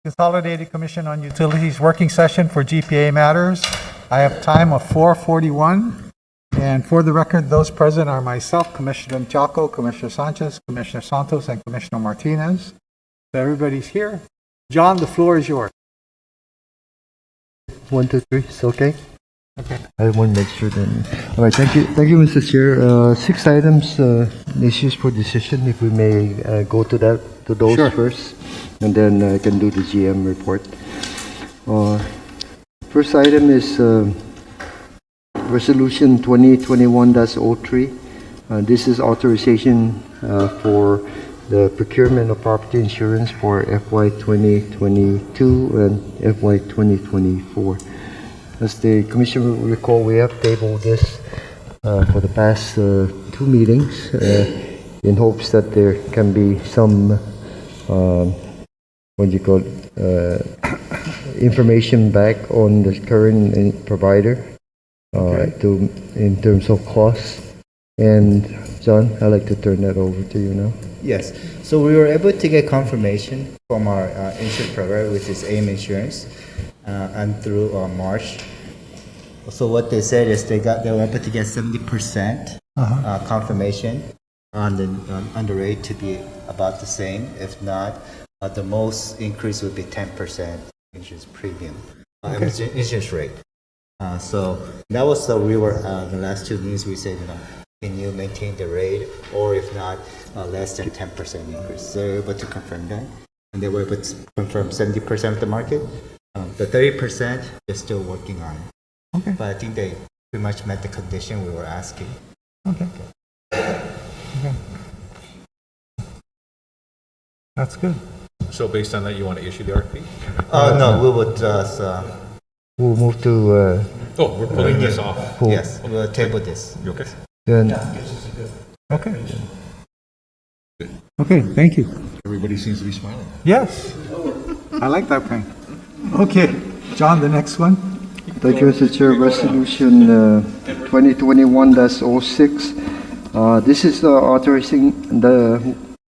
Consolidated Commission on Utilities Working Session for GPA Matters. I have time of 4:41. And for the record, those present are myself, Commissioner Chaco, Commissioner Sanchez, Commissioner Santos, and Commissioner Martinez. So everybody's here. John, the floor is yours. 1, 2, 3, it's okay? Okay. I want to make sure that... All right, thank you, Mr. Chair. 6 items, issues for decision, if we may go to those Sure. first, and then I can do the GM report. First item is Resolution 2021-03. This is authorization for the procurement of property insurance for FY 2022 and FY 2024. As the Commission will recall, we have tabled this for the past 2 meetings in hopes that there can be some information back on the current provider in terms of costs. And John, I'd like to turn that over to you now. Yes. So we were able to get confirmation from our insurance provider, which is AIM Insurance, and through March. So what they said is they were able to get 70% confirmation on the rate to be about the same. If not, the most increase would be 10% insurance premium, insurance rate. So that was we were the last 2 meetings we said, can you maintain the rate, or if not, less than 10% increase. They were able to confirm that, and they were able to confirm 70% of the market. The 30% they're still working on. Okay. But I think they pretty much met the condition we were asking. Okay. That's good. So based on that, you want to issue the RFP? No, we would just, We'll move to Oh, we're pulling this off. yes, we'll table this. You okay? then Okay. Okay, thank you. Everybody seems to be smiling. Yes. I like that thing. Okay, John, the next one. Thank you, Mr. Chair. Resolution 2021-06. This is authorizing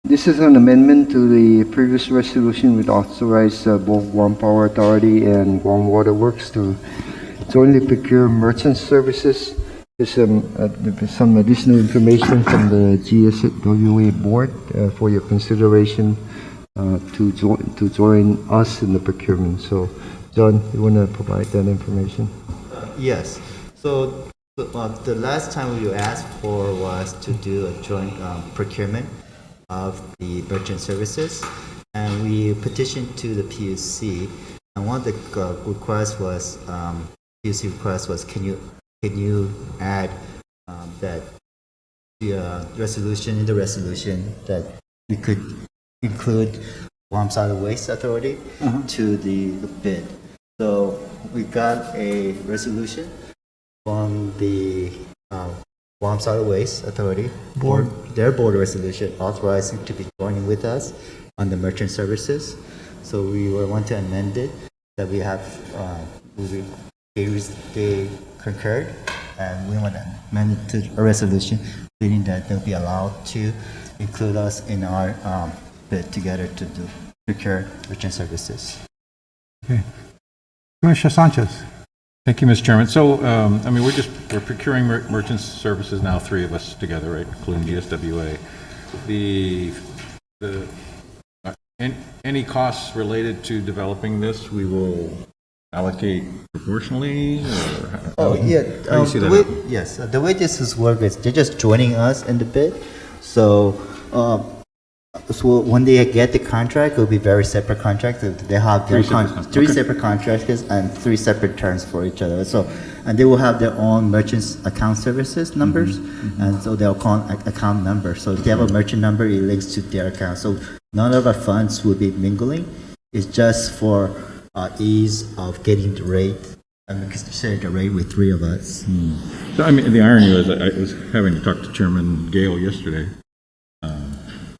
this is an amendment to the previous resolution which authorized both Guam Power Authority and Guam Water Works to jointly procure merchant services. There's some additional information from the GSWA board for your consideration to join us in the procurement. So, John, you want to provide that information? Yes. So the last time we asked for was to do a joint procurement of the merchant services, and we petitioned to the PUC. And one of the requests was PUC request was can you add that the resolution that we could include Guam Solid Waste Authority to the bid. So we got a resolution from the Guam Solid Waste Authority board, their board resolution authorizing to be joining with us on the merchant services. So we want to amend it that we have they concurred, and we want to amend it to a resolution stating that they'll be allowed to include us in our bid together to procure merchant services. Okay. Commissioner Sanchez. Thank you, Mr. Chairman. So, we're procuring merchant services now, 3 of us together, right, including GSWA. Any costs related to developing this, we will allocate proportionally? Or how do you see that? Yes, the way this is work is they're just joining us in the bid. So when they get the contract, it will be very separate contracts. They have their three separate contracts and 3 separate terms for each other. So, and they will have their own merchants account services numbers, and so they'll call account number. So if they have a merchant number, it links to their account. So none of our funds will be mingling. It's just for ease of getting the rate. And we can share the rate with 3 of us. So, the irony was I was having to talk to Chairman Gale yesterday.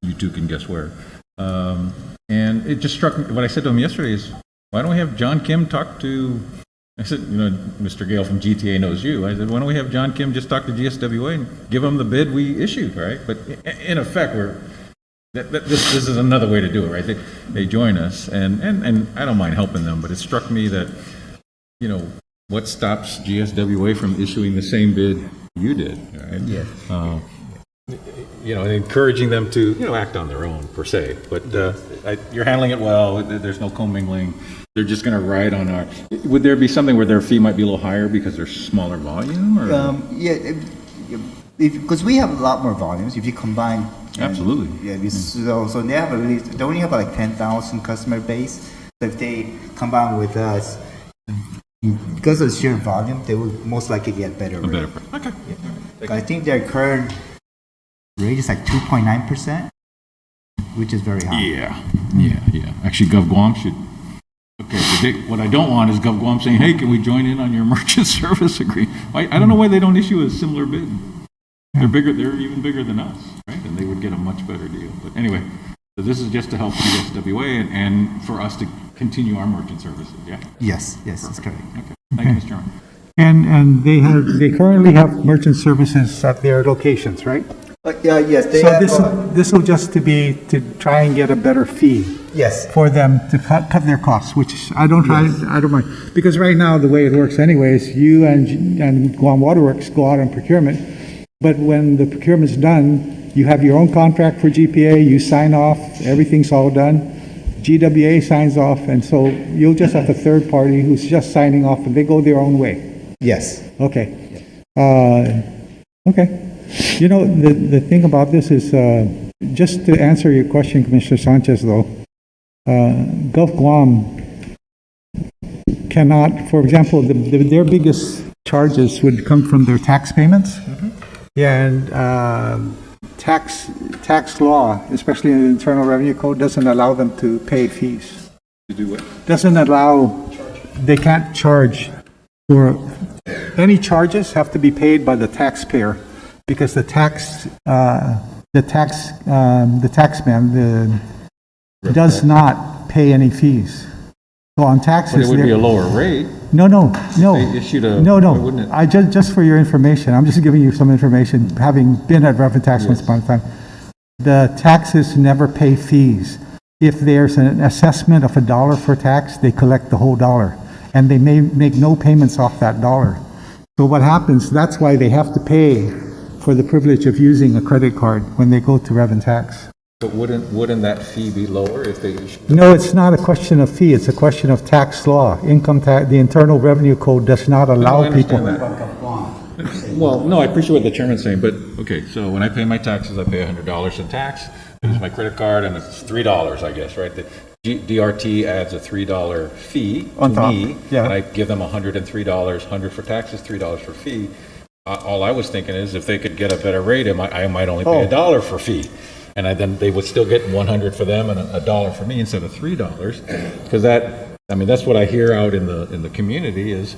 You two can guess where. And it just struck me, what I said to him yesterday is, why don't we have John Kim talk to, I said, Mr. Gale from GTA knows you. I said, why don't we have John Kim just talk to GSWA and give them the bid we issued, right? But in effect, This is another way to do it, right? They join us, and I don't mind helping them, but it struck me that, what stops GSWA from issuing the same bid you did, right? Yes. And encouraging them to, act on their own, per se. But you're handling it well, there's no commingling, they're just going to ride on our, would there be something where their fee might be a little higher because there's smaller volume, or? Because we have a lot more volumes, if you combine. Absolutely. So they only have like 10,000 customer base. So if they combine with us, because of the sheer volume, they will most likely get better rate. Okay. I think their current rate is like 2.9%, which is very high. Yeah. Actually, GovGuam should, what I don't want is GovGuam saying, hey, can we join in on your merchant service agreement? I don't know why they don't issue a similar bid. They're even bigger than us, right? And they would get a much better deal. But anyway, so this is just to help GSWA and for us to continue our merchant services, yeah? Yes, that's correct. Okay. Thank you, Mr. Chairman. And they currently have merchant services at their locations, right? Yes, they So have. this will just to try and get a better fee Yes. for them to cut their costs, which I don't mind. Because right now, the way it works anyways, you and Guam Waterworks go out on procurement, but when the procurement's done, you have your own contract for GPA, you sign off, everything's all done. GWA signs off, and so you'll just have a third party who's just signing off, and they go their own way. Yes. Okay. Okay. The thing about this is, just to answer your question, Commissioner Sanchez, though, Gulf Guam cannot, for example, their biggest charges would come from their tax payments. Yeah, and tax law, especially in the Internal Revenue Code, doesn't allow them to pay fees. To do what? Doesn't allow, they can't charge for, any charges have to be paid by the taxpayer, because the taxman does not pay any fees. So on taxes, But it would be they're- a lower rate. no. They issued a- No. why wouldn't it? I just for your information, I'm just giving you some information, having been at Revenue Tax once upon a time. The taxes never pay fees. If there's an assessment of $1 for tax, they collect the whole dollar, and they may make no payments off that dollar. So what happens, that's why they have to pay for the privilege of using a credit card when they go to Revenue Tax. But wouldn't that fee be lower if they issued? No, it's not a question of fee, it's a question of tax law. Income tax, the Internal Revenue Code does not allow I people. understand that. Well, no, I appreciate what the chairman's saying, but, okay, so when I pay my taxes, I pay $100 in tax, use my credit card, and it's $3, I guess, right? The DRT adds a $3 fee On to top, me, yeah. and I give them $103, 100 for taxes, $3 for fee. All I was thinking is if they could get a better rate, I might only pay $1 for fee. And then they would still get 100 for them and $1 for me instead of $3. Because that's what I hear out in the community is,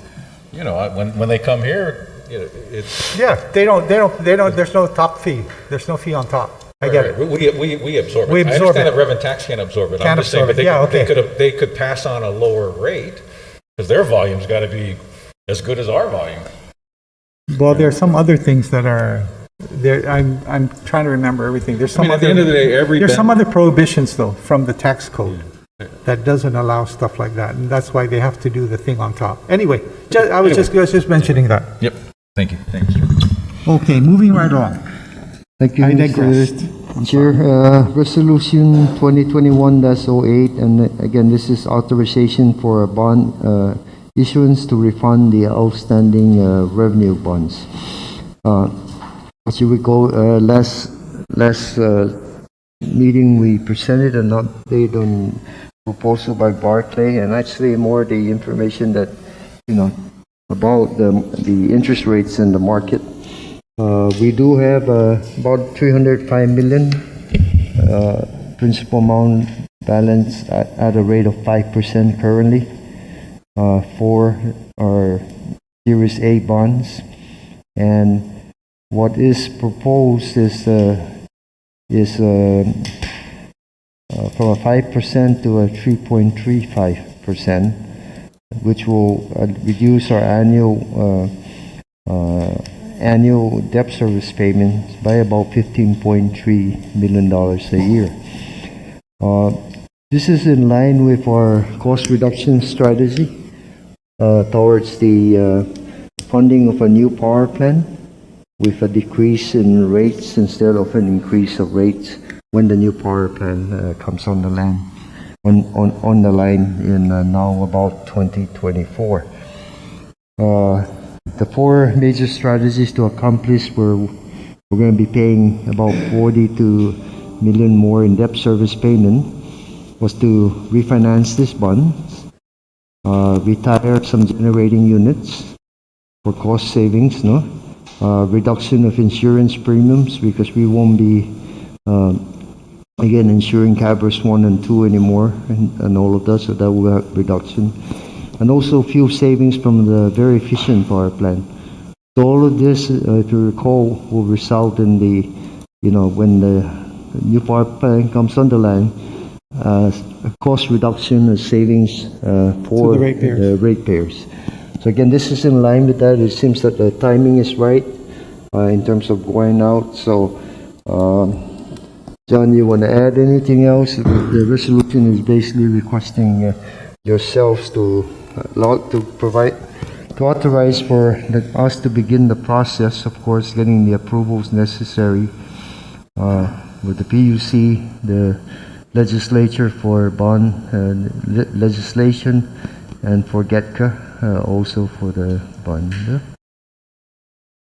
when they come here, it's. Yeah, they don't, there's no top fee. There's no fee on top. I get it. We absorb it. We I absorb understand it. that Revenue Tax can't absorb it. Can't I'm just saying, absorb but it. Yeah, okay. they could pass on a lower rate because their volume's got to be as good as our volume. Well, there are some other things that are, there, I'm trying to remember everything. There's some at the end of the day, there's some other prohibitions, though, from the tax code that doesn't allow stuff like that, and that's why they have to do the thing on top. Anyway, I was just mentioning that. Yep. Thank you. Thanks. Okay, moving right on. Thank you, I Mr. digressed. Chair. Resolution 2021-08, and again, this is authorization for a bond issuance to refund the outstanding revenue bonds. As you recall, last meeting we presented an update on proposal by Barclay, and actually more the information that about the interest rates in the market. We do have about 305 million principal amount balance at a rate of 5% currently for our Series A bonds, and what is proposed is from a 5% to a 3.35%, which will reduce our annual debt service payments by about $15.3 million a year. This is in line with our cost reduction strategy towards the funding of a new power plant with a decrease in rates instead of an increase of rates when the new power plant comes on the land, on the line in now about 2024. The four major strategies to accomplish we're going to be paying about 42 million more in debt service payment was to refinance this bond, retire some generating units for cost savings, no? Reduction of insurance premiums because we won't be again insuring Cabras 1 and 2 anymore and all of that, so that will have reduction. And also fuel savings from the very efficient power plant. So all of this, if you recall, will result in the, when the new power plant comes on the line, cost reduction and savings for the ratepayers. So again, this is in line with that. It seems that the timing is right in terms of going out. So, John, you want to add anything else? The resolution is basically requesting yourselves to authorize for us to begin the process, of course, getting the approvals necessary with the PUC, the legislature for bond legislation, and for GETCA also for the bond.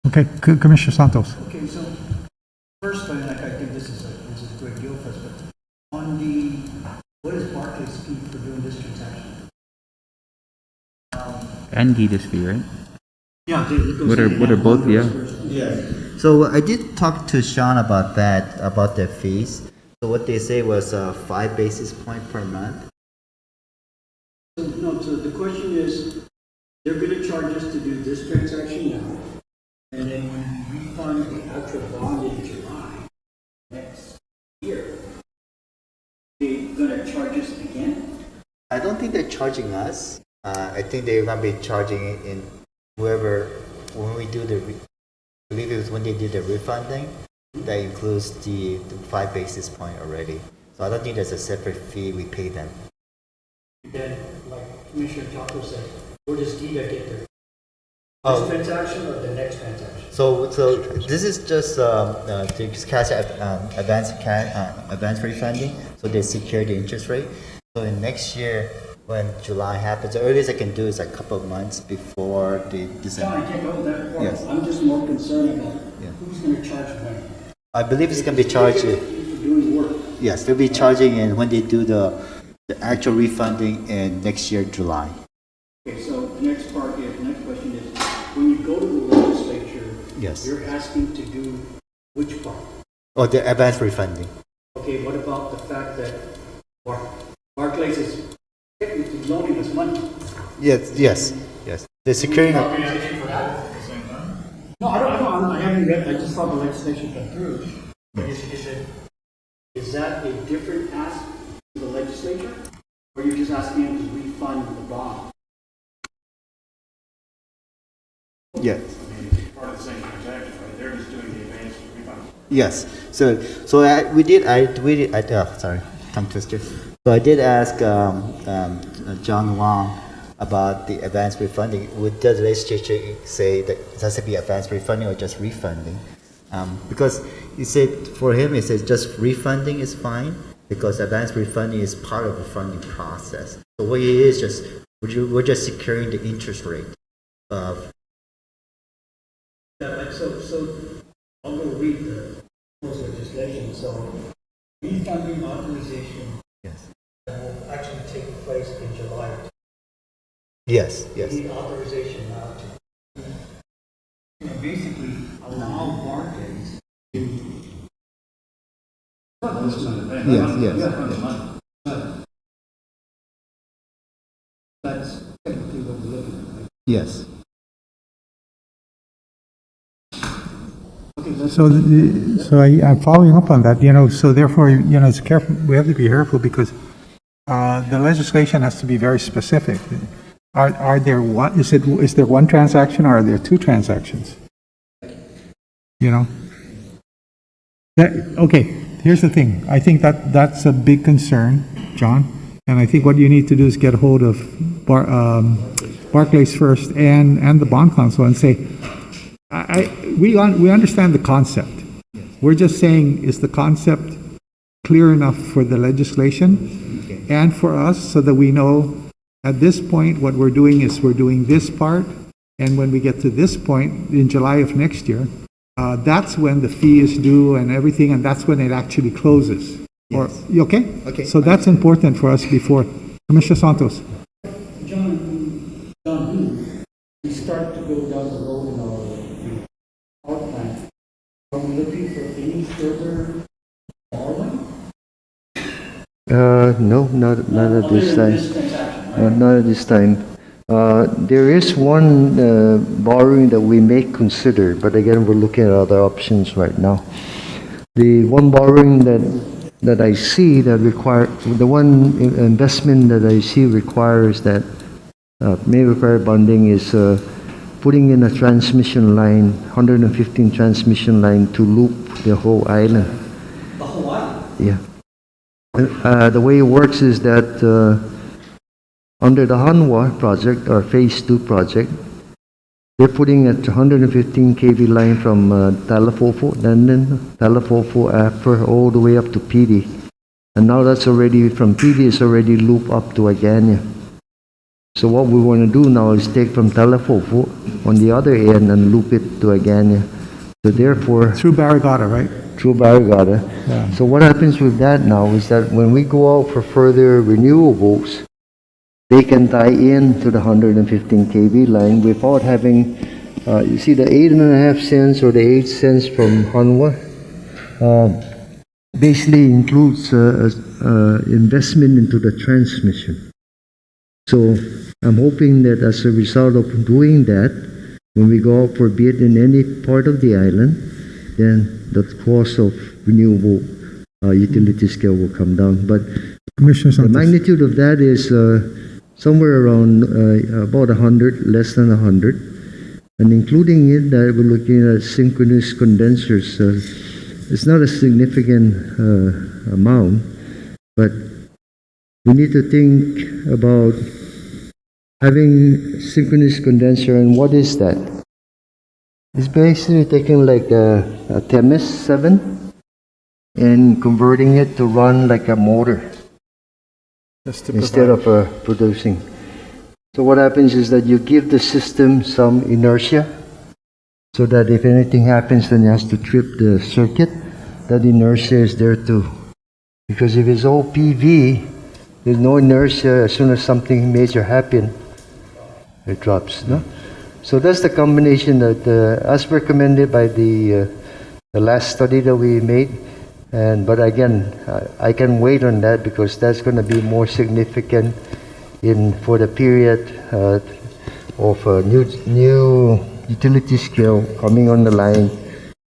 Okay, Commissioner Santos. Okay, so first, I think this is a great deal for us, but on the, what is Barclays' fee for doing this transaction? And Gita's fee, right? Yeah. What are both? Yeah. Yeah. So I did talk to Sean about that, about their fees. So what they say was 5 basis point per month. So, no, so the question is, they're gonna charge us to do this transaction now, and then when we refund the actual bond in July next year, they're gonna charge us again? I don't think they're charging us. I think they're gonna be charging it in whoever, when we do the, I believe it was when they did the refunding, that includes the 5 basis point already. So I don't think there's a separate fee we pay them. Then, like Commissioner Taco said, where does Gita get their, Oh. this transaction or the next transaction? So this is just to cash advance refunding. So they secure the interest rate. So in next year, when July happens, the earliest I can do is a couple of months before the John, I December. can't go that far. Yes. I'm just more concerned about Yeah. who's gonna charge when. I believe it's gonna be charged. For doing work. Yes, they'll be charging in when they do the actual refunding in next year July. Okay, so the next part is, next question is, when you go to the legislature, Yes. you're asking to do which part? Oh, the advance refunding. Okay, what about the fact that Barclays is technically loaning us money? Yes. They're securing. No, I haven't read, I just saw the legislation come through. But is that a different ask to the legislature? Or you're just asking them to refund the bond? Yes. Part of the same transaction, right? They're just doing the advance refund. Yes. So sorry, tongue twister. So I did ask John Wong about the advance refunding. Would the legislature say that it has to be advance refunding or just refunding? Because he said for him, he says just refunding is fine because advance refunding is part of the funding process. So what it is just we're just securing the interest rate of. Yeah, like, so I'll go read the proposed legislation, so refunding authorization Yes. will actually take place in July. Yes. The authorization now to, basically allow Barclays to. Yes. That's technically what we're looking at, right? Yes. Okay, let's. I'm following up on that, so therefore, it's careful, we have to be careful because the legislation has to be very specific. Are there one, is there one transaction or are there two transactions? Okay, here's the thing. I think that's a big concern, John. And I think what you need to do is get a hold of Barclays first and the bond council and say, we understand the concept. We're just saying, is the concept clear enough for the legislation and for us so that we know at this point what we're doing is we're doing this part, and when we get to this point in July of next year, that's when the fee is due and everything, and that's when it actually closes. Or, you okay? Okay. So that's important for us before. Commissioner Santos. John, we start to go down the road in our plan. Are we looking for any further borrowing? No, not at this time. This transaction, right? Not at this time. There is one borrowing that we may consider, but again, we're looking at other options right now. The one borrowing that I see that the one investment that I see requires that may require bonding is putting in a transmission line, 115 transmission line to loop the whole island. The whole island? Yeah. The way it works is that under the Hanwha project or Phase 2 project, they're putting a 115 kV line from Talafofo, then Talafofo after all the way up to PD. And now that's already, from PD is already looped up to Agania. So what we want to do now is take from Talafofo on the other end and loop it to Agania. So therefore, Through Barrigada, right? through Barrigada. Yeah. So what happens with that now is that when we go out for further renewables, they can tie in to the 115 kV line without having, you see the 8.5 cents or the 8 cents from Hanwha, basically includes investment into the transmission. So I'm hoping that as a result of doing that, when we go out for bid in any part of the island, then the cost of renewable utility scale will come down. But Commissioner the Santos. magnitude of that is somewhere around about 100, less than 100. And including it, that we're looking at synchronous condensers. It's not a significant amount, but we need to think about having synchronous condenser. And what is that? It's basically taking like a Themis 7 and converting it to run like a motor instead of producing. So what happens is that you give the system some inertia so that if anything happens, then it has to trip the circuit. That inertia is there too. Because if it's all PV, there's no inertia. As soon as something major happens, it drops. No? So that's the combination that, as recommended by the last study that we made. But again, I can wait on that because that's going to be more significant for the period of new utility scale coming on the line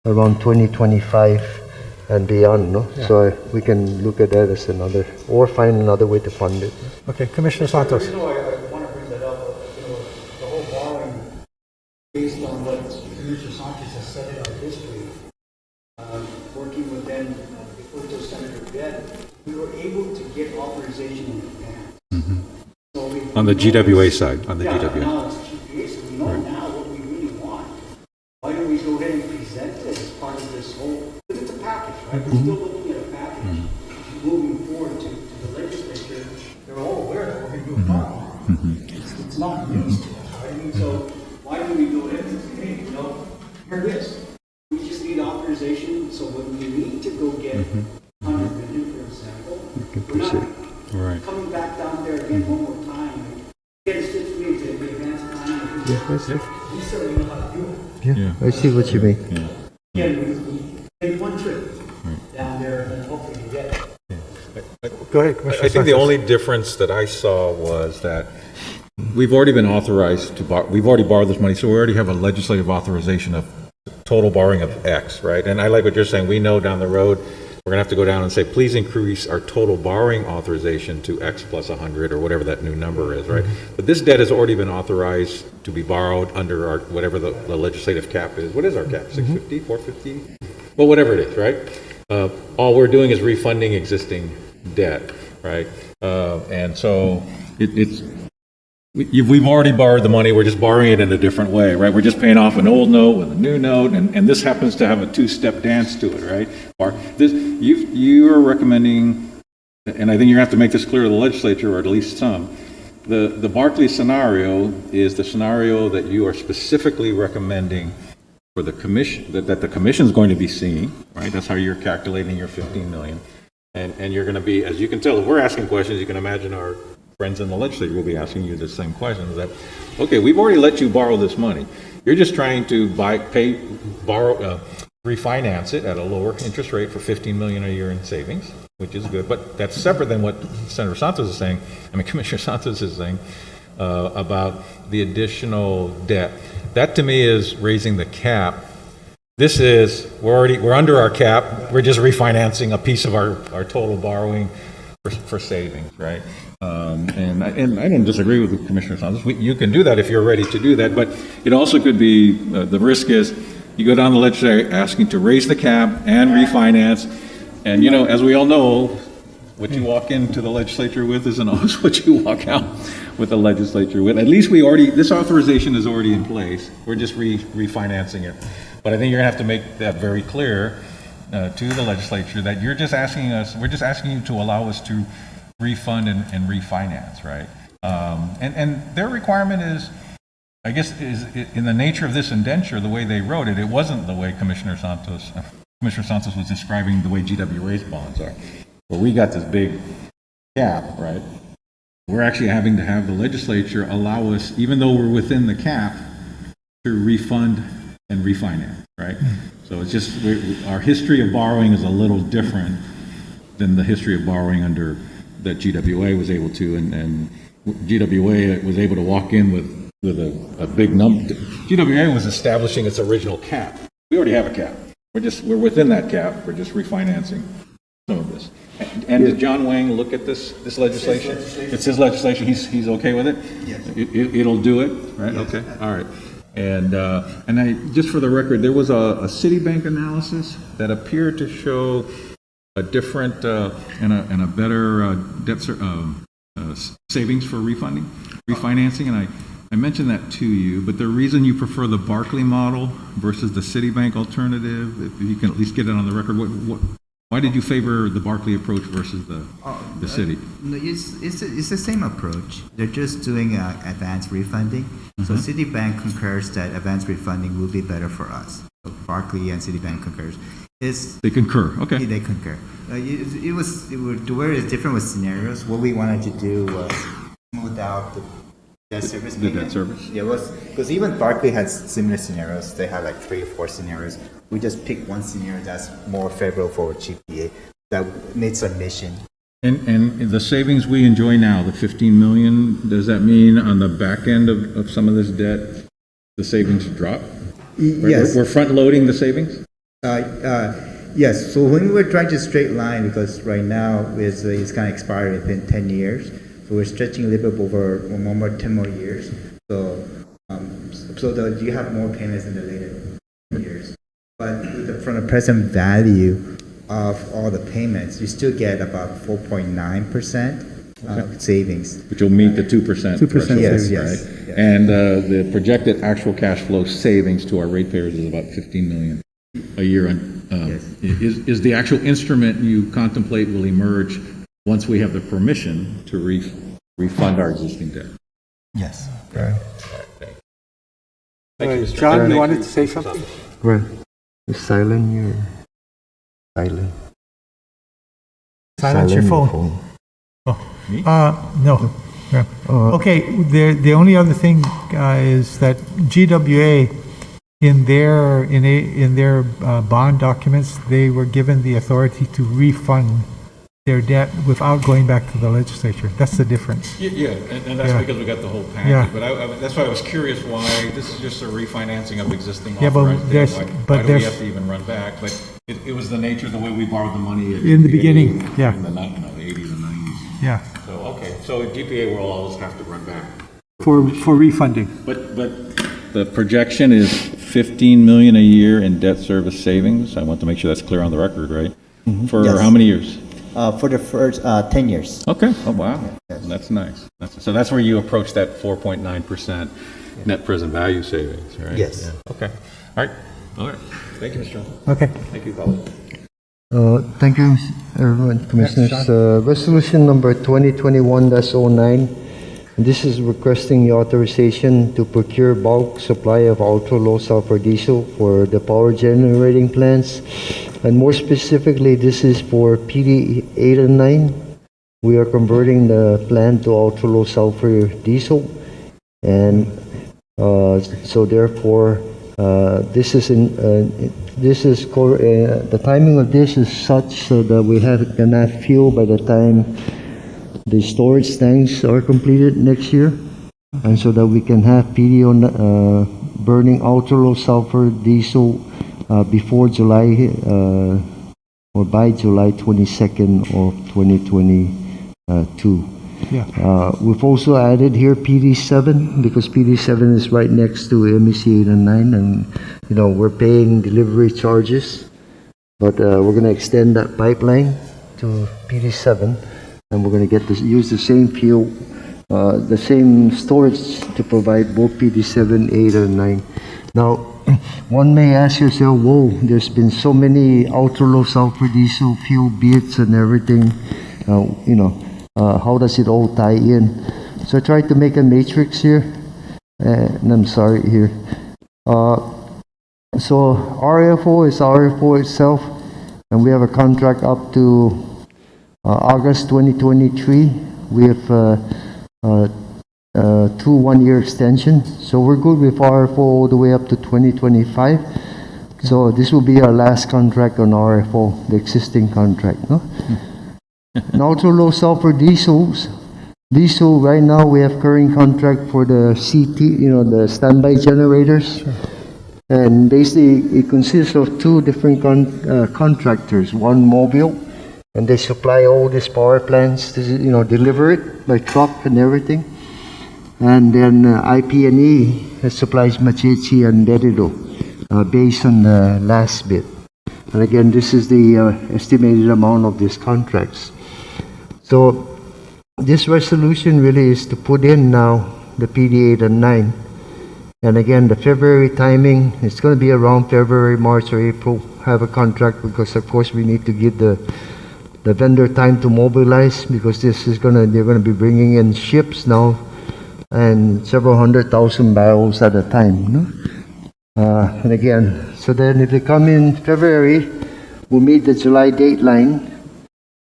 around 2025 and beyond. No, Yeah. so we can look at that as another, or find another way to fund it. Okay, Commissioner Santos. The reason why I want to bring that up, the whole borrowing, based on what Commissioner Sanchez has said in our history, working with them before to Senator Bed, we were able to get authorization in advance. So On the GWA side, on the Yeah, GWA. now it's GPA, so we know now what we really want. Why don't we go ahead and present it as part of this whole, because it's a package, right? We're still looking at a package. Moving forward to the legislature, they're all aware that we're going to do a bond. It's not news to us, right? I mean, so why don't we go ahead and say, hey, here it is. We just need authorization, so when we need to go get 100 million, for example, we're not Right. coming back down there again one more time. Get it situated to the advanced plan. Yeah, I see. We certainly know how to do it. Yeah, I see what you mean. Again, we take one trip down there and hopefully we get it. Go ahead, Commissioner I think the Santos. only difference that I saw was that we've already been authorized to borrow, we've already borrowed this money, so we already have a legislative authorization of total borrowing of X, right? And I like what you're saying, we know down the road, we're gonna have to go down and say, please increase our total borrowing authorization to X plus 100, or whatever that new number is, right? But this debt has already been authorized to be borrowed under our, whatever the legislative cap is. What is our cap, 650, 450? Well, whatever it is, right? all we're doing is refunding existing debt, right? And so we've already borrowed the money, we're just borrowing it in a different way, right? We're just paying off an old note with a new note, and this happens to have a two-step dance to it, right? You are recommending, and I think you're going to have to make this clear to the legislature, or at least some, the Barclay scenario is the scenario that you are specifically recommending for the commission, that the commission is going to be seeing, right? That's how you're calculating your 15 million. And you're going to be, as you can tell, if we're asking questions, you can imagine our friends in the legislature will be asking you the same questions, that, okay, we've already let you borrow this money. You're just trying to refinance it at a lower interest rate for 15 million a year in savings, which is good, but that's separate than what Senator Santos is saying, Commissioner Santos is saying, about the additional debt. That to me is raising the cap. This is, we're under our cap, we're just refinancing a piece of our total borrowing for savings, right? And I don't disagree with Commissioner Santos. You can do that if you're ready to do that, but it also could be, the risk is, you go down the legislature asking to raise the cap and refinance, and as we all know, what you walk into the legislature with isn't always what you walk out with the legislature with. At least this authorization is already in place. We're just refinancing it. But I think you're gonna have to make that very clear to the legislature that we're just asking you to allow us to refund and refinance, right? And their requirement is, I guess, is in the nature of this indenture, the way they wrote it, it wasn't the way Commissioner Santos was describing the way GWA's bonds are. Well, we got this big cap, right? We're actually having to have the legislature allow us, even though we're within the cap, to refund and refinance, right? So it's just, our history of borrowing is a little different than the history of borrowing that GWA was able to, and GWA was able to walk in with a big number. GWA was establishing its original cap. We already have a cap. We're within that cap. We're just refinancing some of this. And did John Wang look at this legislation? It's his legislation. He's okay with it? Yes. It'll do it, right? Yes. Okay, all right. And I, just for the record, there was a Citibank analysis that appeared to show a different and a better debt savings for refinancing, and I mentioned that to you, but the reason you prefer the Barclay model versus the Citibank alternative, if you can at least get it on the record, why did you favor the Barclay approach versus the Citi? No, it's the same approach. They're just doing advanced refunding. So Citibank concurs that advanced refunding will be better for us. So Barclay and Citibank concurs. They concur, okay. They concur. Where it's different with scenarios. What we wanted to do was smooth out the debt service The payment. debt service. Yeah, it was because even Barclay has similar scenarios. They have like 3 or 4 scenarios. We just picked one scenario that's more favorable for GPA that meets our mission. And the savings we enjoy now, the 15 million, does that mean on the back end of some of this debt, the savings drop? Yes. We're front loading the savings? Yes. So when we were trying to straight line, because right now it's kind of expired within 10 years, so we're stretching a little bit over 10 more years. So that you have more payments in the later years. But from the present value of all the payments, you still get about 4.9% savings. Which will meet the 2%. 2%. Yes, Right? yes. And the projected actual cash flow savings to our ratepayers is about 15 million a year. Yes. Is the actual instrument you contemplate will emerge once we have the permission to refund our existing debt? Yes. John, you wanted to say something? Well, it's silent here. Silent. Silence your phone. No. Yeah. Okay, the only other thing is that GWA, in their bond documents, they were given the authority to refund their debt without going back to the legislature. That's the difference. Yeah, and that's Yeah. because we got the whole Yeah. package. But that's why I was curious why this is just a refinancing of existing Yeah, but authorized debt. there's- Why but do we there's- have to even run back? But it was the nature of the way we borrowed the money In the beginning, yeah. in the 80s and 90s. Yeah, So, okay, so GPA will always have to run back. for refunding. But the projection is 15 million a year in debt service savings. I want to make sure that's clear on the record, right? For Yes. how many years? For the first 10 years. Okay, oh, wow, that's nice. So that's where you approach that 4.9% net present value savings, right? Yes. Yeah. Okay, all right. Thank you, Mr. John. Okay. Thank you, colleague. Thank you, everyone, Commissioners. Resolution number 2021-09. This is requesting the authorization to procure bulk supply of ultra-low sulfur diesel for the power generating plants. And more specifically, this is for PD 8 and 9. We are converting the plant to ultra-low sulfur diesel. And so therefore, the timing of this is such so that we can have fuel by the time the storage tanks are completed next year, and so that we can have PDO burning ultra-low sulfur diesel before July or by July 22nd of 2022. Yeah. We've also added here PD7 because PD7 is right next to MEC 8 and 9, and we're paying delivery charges, but we're going to extend that pipeline to PD7, and we're going to use the same fuel, the same storage to provide both PD7, 8, and 9. Now, one may ask yourself, whoa, there's been so many ultra-low sulfur diesel fuel bits and everything, how does it all tie in? So I tried to make a matrix here, and I'm sorry here. So RFO is RFO itself, and we have a contract up to August 2023. We have two one-year extensions, so we're good with RFO all the way up to 2025. So this will be our last contract on RFO, the existing contract, no? And ultra low sulfur diesel right now we have current contract for the CT, the standby generators. Sure. And basically it consists of two different contractors, one Mobile, and they supply all these power plants, deliver it by truck and everything. And then IP&E supplies Machichi and Dedido based on the last bit. And again, this is the estimated amount of these contracts. So this resolution really is to put in now the PD 8 and 9. And again, the February timing, it's going to be around February, March, or April, have a contract, because of course we need to give the vendor time to mobilize, because they're going to be bringing in ships now and several 100,000 barrels at a time. No? And again, so then if they come in February, we'll meet the July dateline.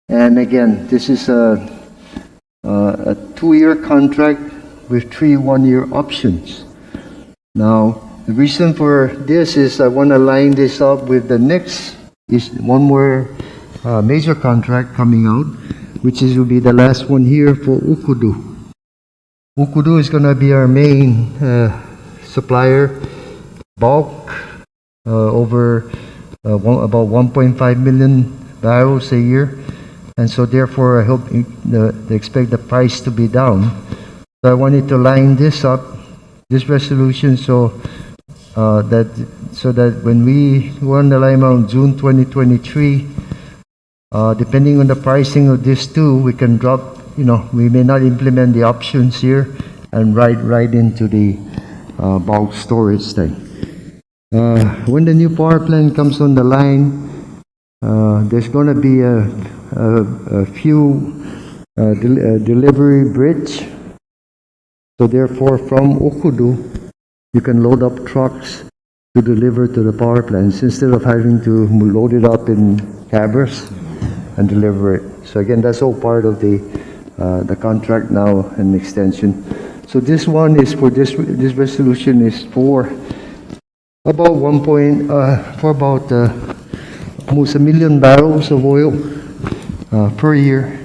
And again, this is a 2-year contract with 3 one-year options. Now, the reason for this is I want to line this up with the next is one more major contract coming out, which will be the last one here for Ukudu. Ukudu is going to be our main supplier, bulk, over about 1.5 million barrels a year. And so therefore I hope they expect the price to be down. So I wanted to line this up, this resolution, so that when we go on the line on June 2023, depending on the pricing of this too, we can drop, we may not implement the options here and right into the bulk storage thing. When the new power plant comes on the line, there's going to be a few delivery bridge. So therefore, from Okudu, you can load up trucks to deliver to the power plants instead of having to load it up in cabers and deliver it. So again, that's all part of the contract now and extension. So this one is for this resolution is for about almost 1 million barrels of oil per year.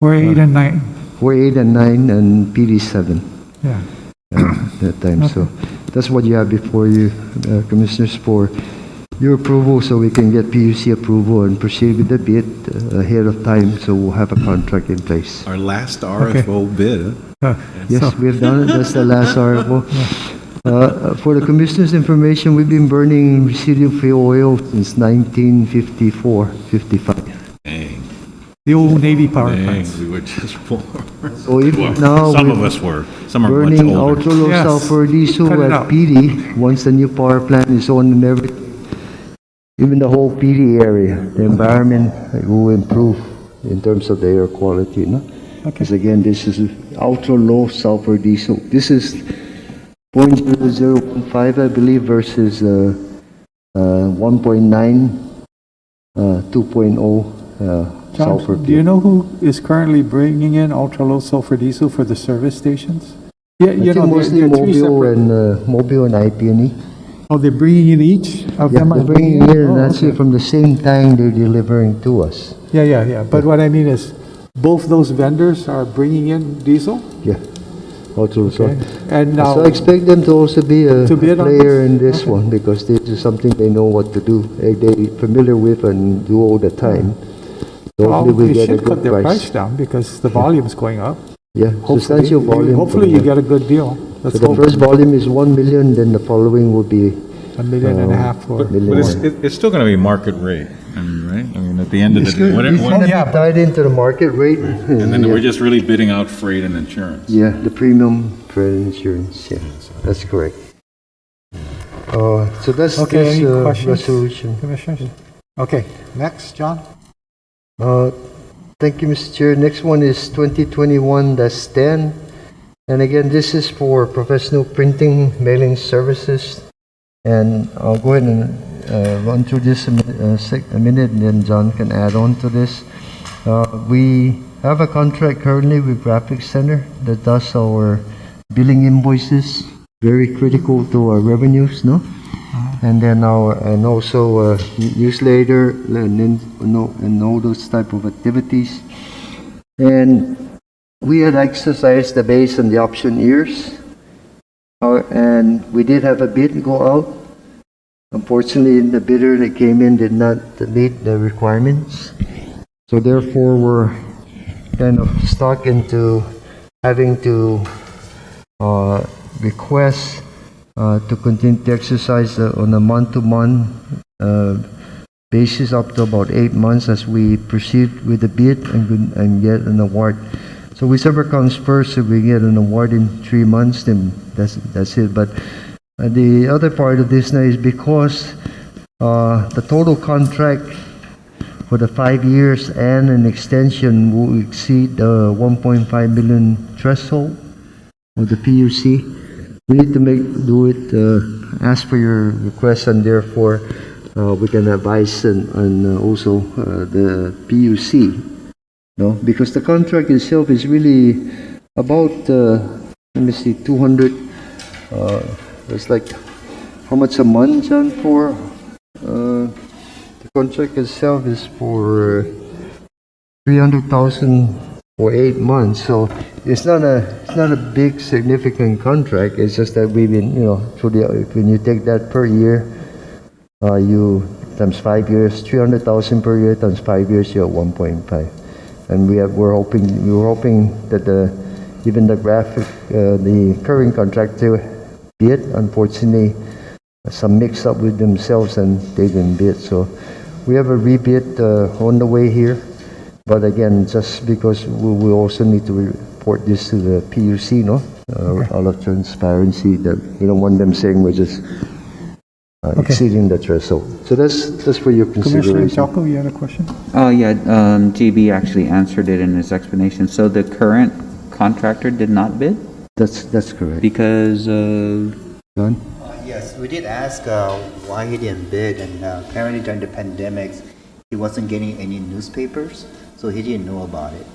We're 8 and 9. We're 8 and 9 and PD7 Yeah. that time. So that's what you have before you, Commissioners, for your approval, so we can get PUC approval and proceed with the bid ahead of time, so we'll have a contract in place. Our last RFO bid. Yes, So- we have done it. That's the last RFO. For the commissioner's information, we've been burning residual fuel oil since 1954, 55. Dang, The old Navy power dang, plants. we were just poor. So if Well, now some we're of us were, some are much burning older. ultra-low Yes. sulfur diesel Cut it at out. PD, once the new power plant is on and everything, even the whole PD area, the environment will improve in terms of the air quality, no? Because again, this is ultra-low sulfur diesel. This is 0.0015, I believe, versus 1.9, 2.0 sulfur. John, do you know who is currently bringing in ultra-low sulfur diesel for the service stations? Yeah, I think mostly Mobile and IP&E. Oh, they're bringing in each of Yeah, them? they're are bringing in, and Oh, actually okay. from the same time they're delivering to us. Yeah. But what I mean is, both those vendors are bringing in diesel? Yeah. Also, Okay. And now, so I expect them to also be a To bid on player this? in this Okay. one because this is something they know what to do. They familiar with and do all the time. So well, hopefully we they get a should cut good their price price. down because the volume's going up. Yeah, substantial volume. Hopefully you get a good deal. So Let's the hope. first volume is 1 million, then the following will be $1.5 million for. But it's still gonna be market rate, I mean, right? I mean, at the end of the it's day, going to yeah, be tied into the market rate. and then yeah. we're just really bidding out freight and insurance. Yeah, the premium for insurance, yeah, that's correct. So that's Okay, this any questions? resolution. Commissioners? Okay, next, John? Thank you, Mr. Chair. Next one is 2021-10. And again, this is for professional printing mailing services. And I'll go ahead and run through this a minute, and then John can add on to this. We have a contract currently with Graphics Center that does our billing invoices, very critical to our revenues, no? And then and also newsletter and all those type of activities. And we had exercised the base and the option years, and we did have a bid go out. Unfortunately, the bidder that came in did not meet the requirements. So therefore, we're kind of stuck into having to request to continue to exercise on a month-to-month basis up to about 8 months as we proceed with the bid and get an award. So whichever comes first, if we get an award in 3 months, then that's it. But the other part of this now is because the total contract for the 5 years and an extension will exceed the 1.5 million threshold of the PUC. We need to ask for your request, and therefore we can advise and also the PUC, no, because the contract itself is really about let me see, 200. It's like how much a month, John? For the contract itself is for 300,000 for 8 months. So it's not a big significant contract. It's just that we've been, when you take that per year, you times 5 years, 300,000 per year times 5 years, you're at 1.5. And we were hoping that even the current contractor bid, unfortunately, some mix up with themselves and they didn't bid. So we have a rebid on the way here. But again, just because we also need to report this to the PUC, no? Out of transparency, that we don't want them saying we're just exceeding the threshold. So that's for your Commissioner consideration. Chalco, you had a question? Oh, yeah, GB actually answered it in his explanation. So the current contractor did not bid That's correct. because, John? Yes, we did ask why he didn't bid, and apparently during the pandemic, he wasn't getting any newspapers, so he didn't know about it.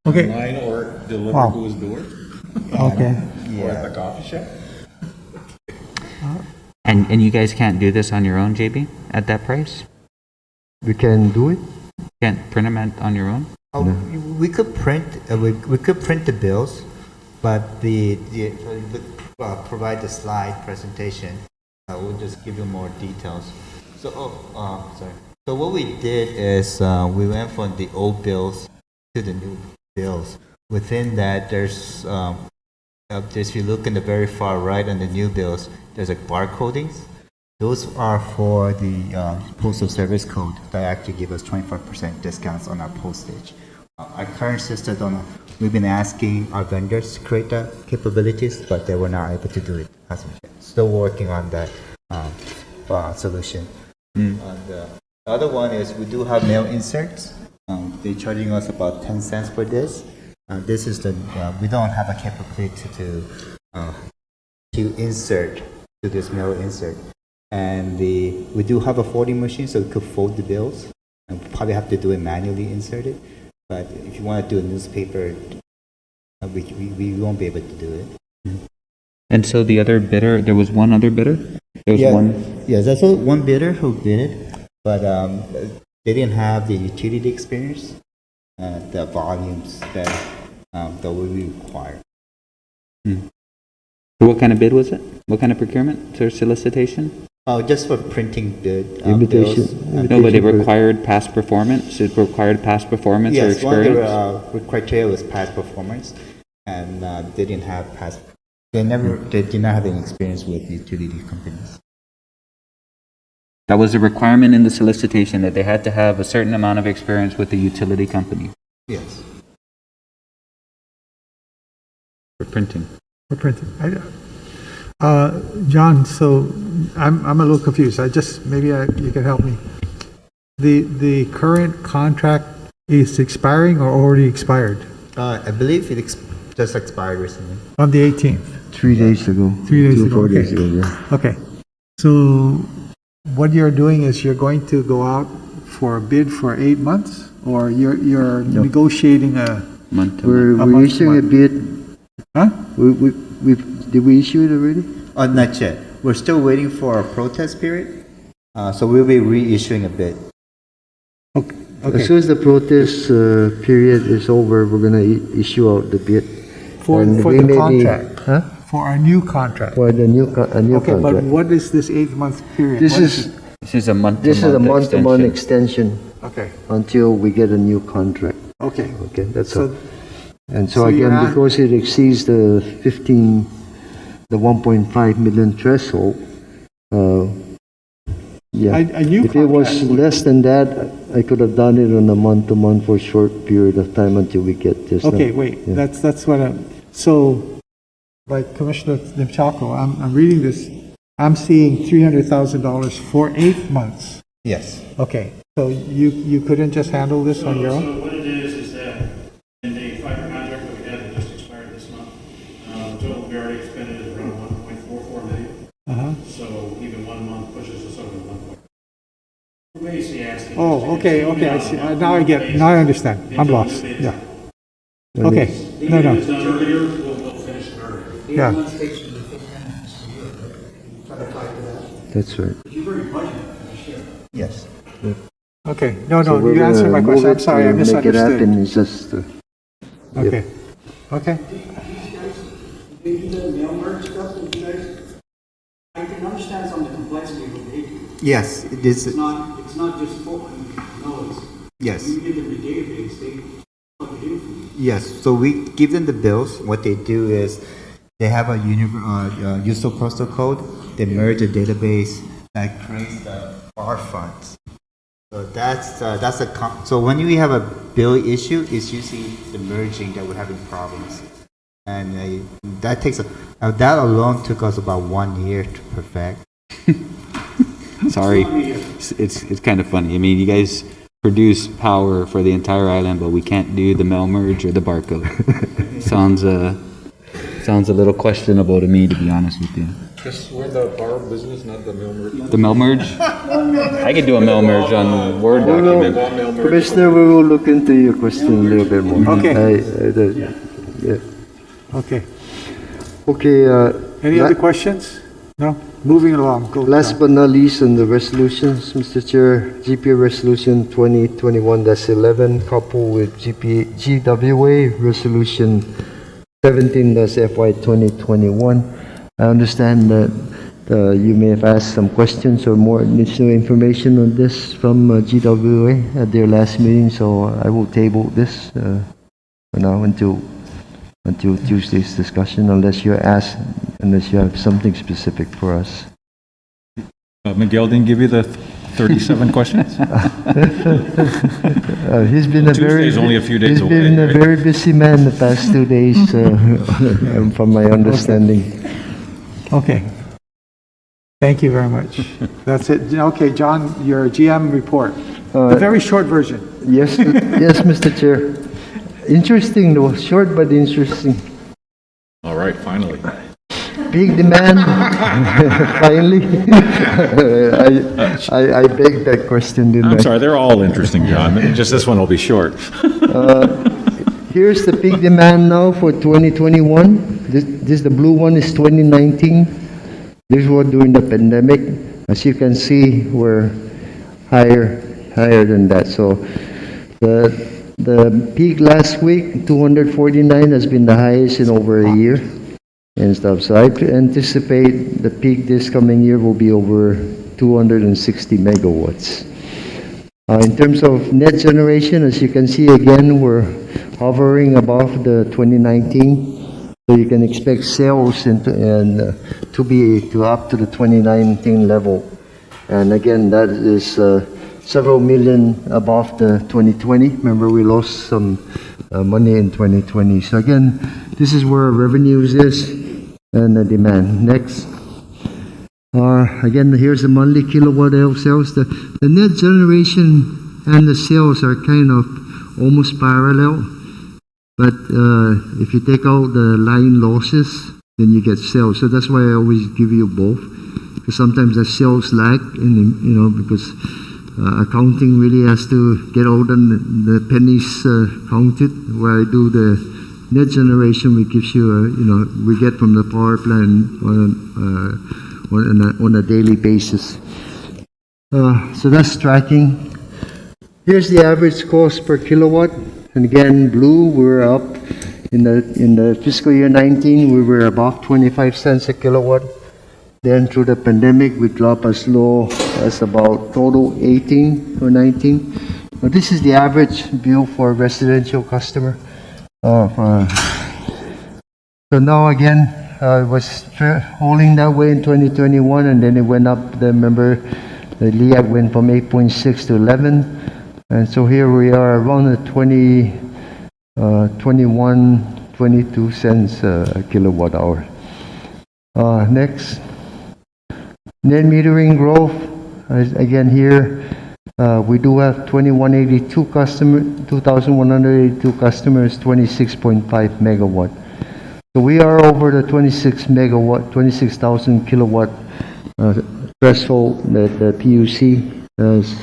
Okay, Online or deliver Wow. to his door, okay. or at the coffee shop? and you guys can't do this on your own, JB, at that price? We can do it? Can't print them on your own? Oh, we could print the bills, but provide the slide presentation. We'll just give you more details. So, sorry. So what we did is we went for the old bills to the new bills. Within that, if you look in the very far right on the new bills, there's like barcodings. Those are for the postal service code that actually give us 25% discounts on our postage. Our current system we've been asking our vendors to create the capabilities, but they were not able to do it as of yet. Still working on that solution. And the other one is we do have mail inserts. They're charging us about 10 cents for this. This is we don't have a capability to insert to this mail insert. And we do have a folding machine, so we could fold the bills. And we probably have to do it manually, insert it. But if you want to do a newspaper, we won't be able to do it. And so the other bidder, there was one other bidder? There was one? Yeah, there's one bidder who bid it, but they didn't have the utility experience, the volumes that we require. So what kind of bid was it? What kind of procurement or solicitation? Oh, just for printing bid Invitation. bills. No, but it required past performance? It required past performance or Yes, one of experience? the criteria was past performance, and they didn't have past. They did not have any experience with utility companies. That was a requirement in the solicitation, that they had to have a certain amount of experience with the utility company Yes. for printing. For printing. John, so I'm a little confused. You can help me. The current contract is expiring or already expired? I believe it just expired recently. On the 18th? 3 days ago. 3 days ago, 4 okay. days ago, yeah. Okay. So what you're doing is you're going to go out for a bid for 8 months? Or you're negotiating a... Month to month. We're month to issuing a month. bid. Huh? Did we issue it already? Not yet. We're still waiting for a protest period, so we'll be reissuing a bid. Okay. As soon as the protest period is over, we're gonna issue out the bid. For And the we may be- contract? Huh? For our new contract? For the new Okay, but contract. what is this 8-month period? This What is, This is a month this is a month-to-month month-to-month extension. extension Okay, until we get a new contract. okay. Okay, that's all. So, And so so you're again, at- because it exceeds the 1.5 million threshold, yeah. a new If it was contract, less than that, I could have done it on a month-to-month for a short period of time until we get this. okay, done. wait, Yeah. that's what so, like Commissioner Nimchako, I'm reading this, I'm seeing $300,000 for 8 months. Yes. Okay, so you couldn't just handle this on your own? So what it is that in the 5-year contract that we had that just expired this month, the total we already expended is around 1.44 million. Uh-huh. So even 1 month pushes us over the 1. We're basically asking. Oh, okay, I see, now I understand, I'm lost, yeah. Okay, no, If no, it's done earlier, we'll finish it earlier. yeah, That's right. Yes. okay, no, So we're you answered my gonna question, move I'm sorry, I to Make it misunderstood. happen, it's just, Okay, okay, They do the mail merge stuff with you guys? I can understand some of the complexity of what they do. Yes, it is. It's not just for, no, it's, Yes. you give them the database, they plug it in for you. Yes, so we give them the bills. What they do is they have a user postal code. They merge a database that creates the bar funds. So that's so when we have a bill issue, it's usually the merging that we're having problems, and that takes that alone took us about 1 year to perfect. Sorry, it's kind of funny. I mean, you guys produce power for the entire island, but we can't do the mail merge or the barcode. Sounds a little questionable to me, to be honest with you. Because we're the bar business, not the mail merge. The mail merge? I could do a mail merge on Word document. Commissioner, we will look into your question a little bit more. Okay. Yeah. okay. Okay, Any other questions? No? Moving along, go. last John. but not least, on the resolutions, Mr. Chair, GPA Resolution 2021-11, coupled with GWA Resolution 17-FY 2021. I understand that you may have asked some questions or more additional information on this from GWA at their last meeting, so I will table this for now until Tuesday's discussion, unless you have something specific for us. Miguel didn't give you the 37 questions? He's been a very Tuesday's only a few days he's away, been a right? very busy man the past 2 days, from my understanding. Okay. Thank you very much. That's it. Okay, John, your GM report. The very short version. Yes, yes, Mr. Chair. Interesting though, short but interesting. All right, finally. Big demand, finally. I begged that question, didn't I? I'm sorry, they're all interesting, John. Just this one will be short. Here's the peak demand now for 2021. This the blue one is 2019. This was during the pandemic. As you can see, we're higher than that. So the peak last week, 249, has been the highest in over a year and stuff. So I anticipate the peak this coming year will be over 260 megawatts. In terms of net generation, as you can see again, we're hovering above the 2019. So you can expect sales to be up to the 2019 level. And again, that is several million above the 2020. Remember, we lost some money in 2020. So again, this is where our revenues is and the demand. Next. Again, here's the monthly kilowatt hour sales. The net generation and the sales are kind of almost parallel. But if you take out the line losses, then you get sales. So that's why I always give you both. Because sometimes the sales lag, because accounting really has to get all the pennies counted. Where I do the net generation, which gives you, we get from the power plant on a daily basis. So that's tracking. Here's the average cost per kilowatt. And again, blue, we're up in the fiscal year 19, we were about 25 cents a kilowatt. Then through the pandemic, we dropped as low as about total 18 or 19. But this is the average bill for a residential customer. So now again, it was holding that way in 2021, and then it went up. Remember, the LEAG went from 8.6 to 11. And so here we are around the 22 cents a kilowatt hour. Next, net metering growth. Again here, we do have 2,182 customers, 26.5 megawatt. So we are over the 26,000 kilowatt threshold that the PUC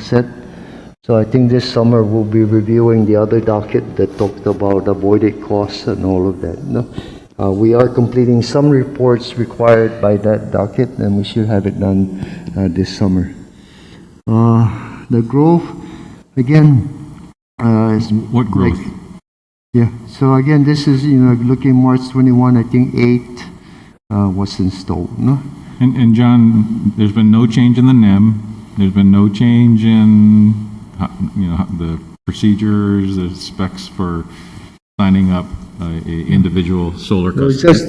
set. So I think this summer we'll be reviewing the other docket that talked about avoided costs and all of that. We are completing some reports required by that docket, and we should have it done this summer. The growth, again, What growth? So again, this is, looking March 21, I think 8 was installed, no? And John, there's been no change in the NEM. There's been no change in, the procedures, the specs for signing up a individual solar No, customer. just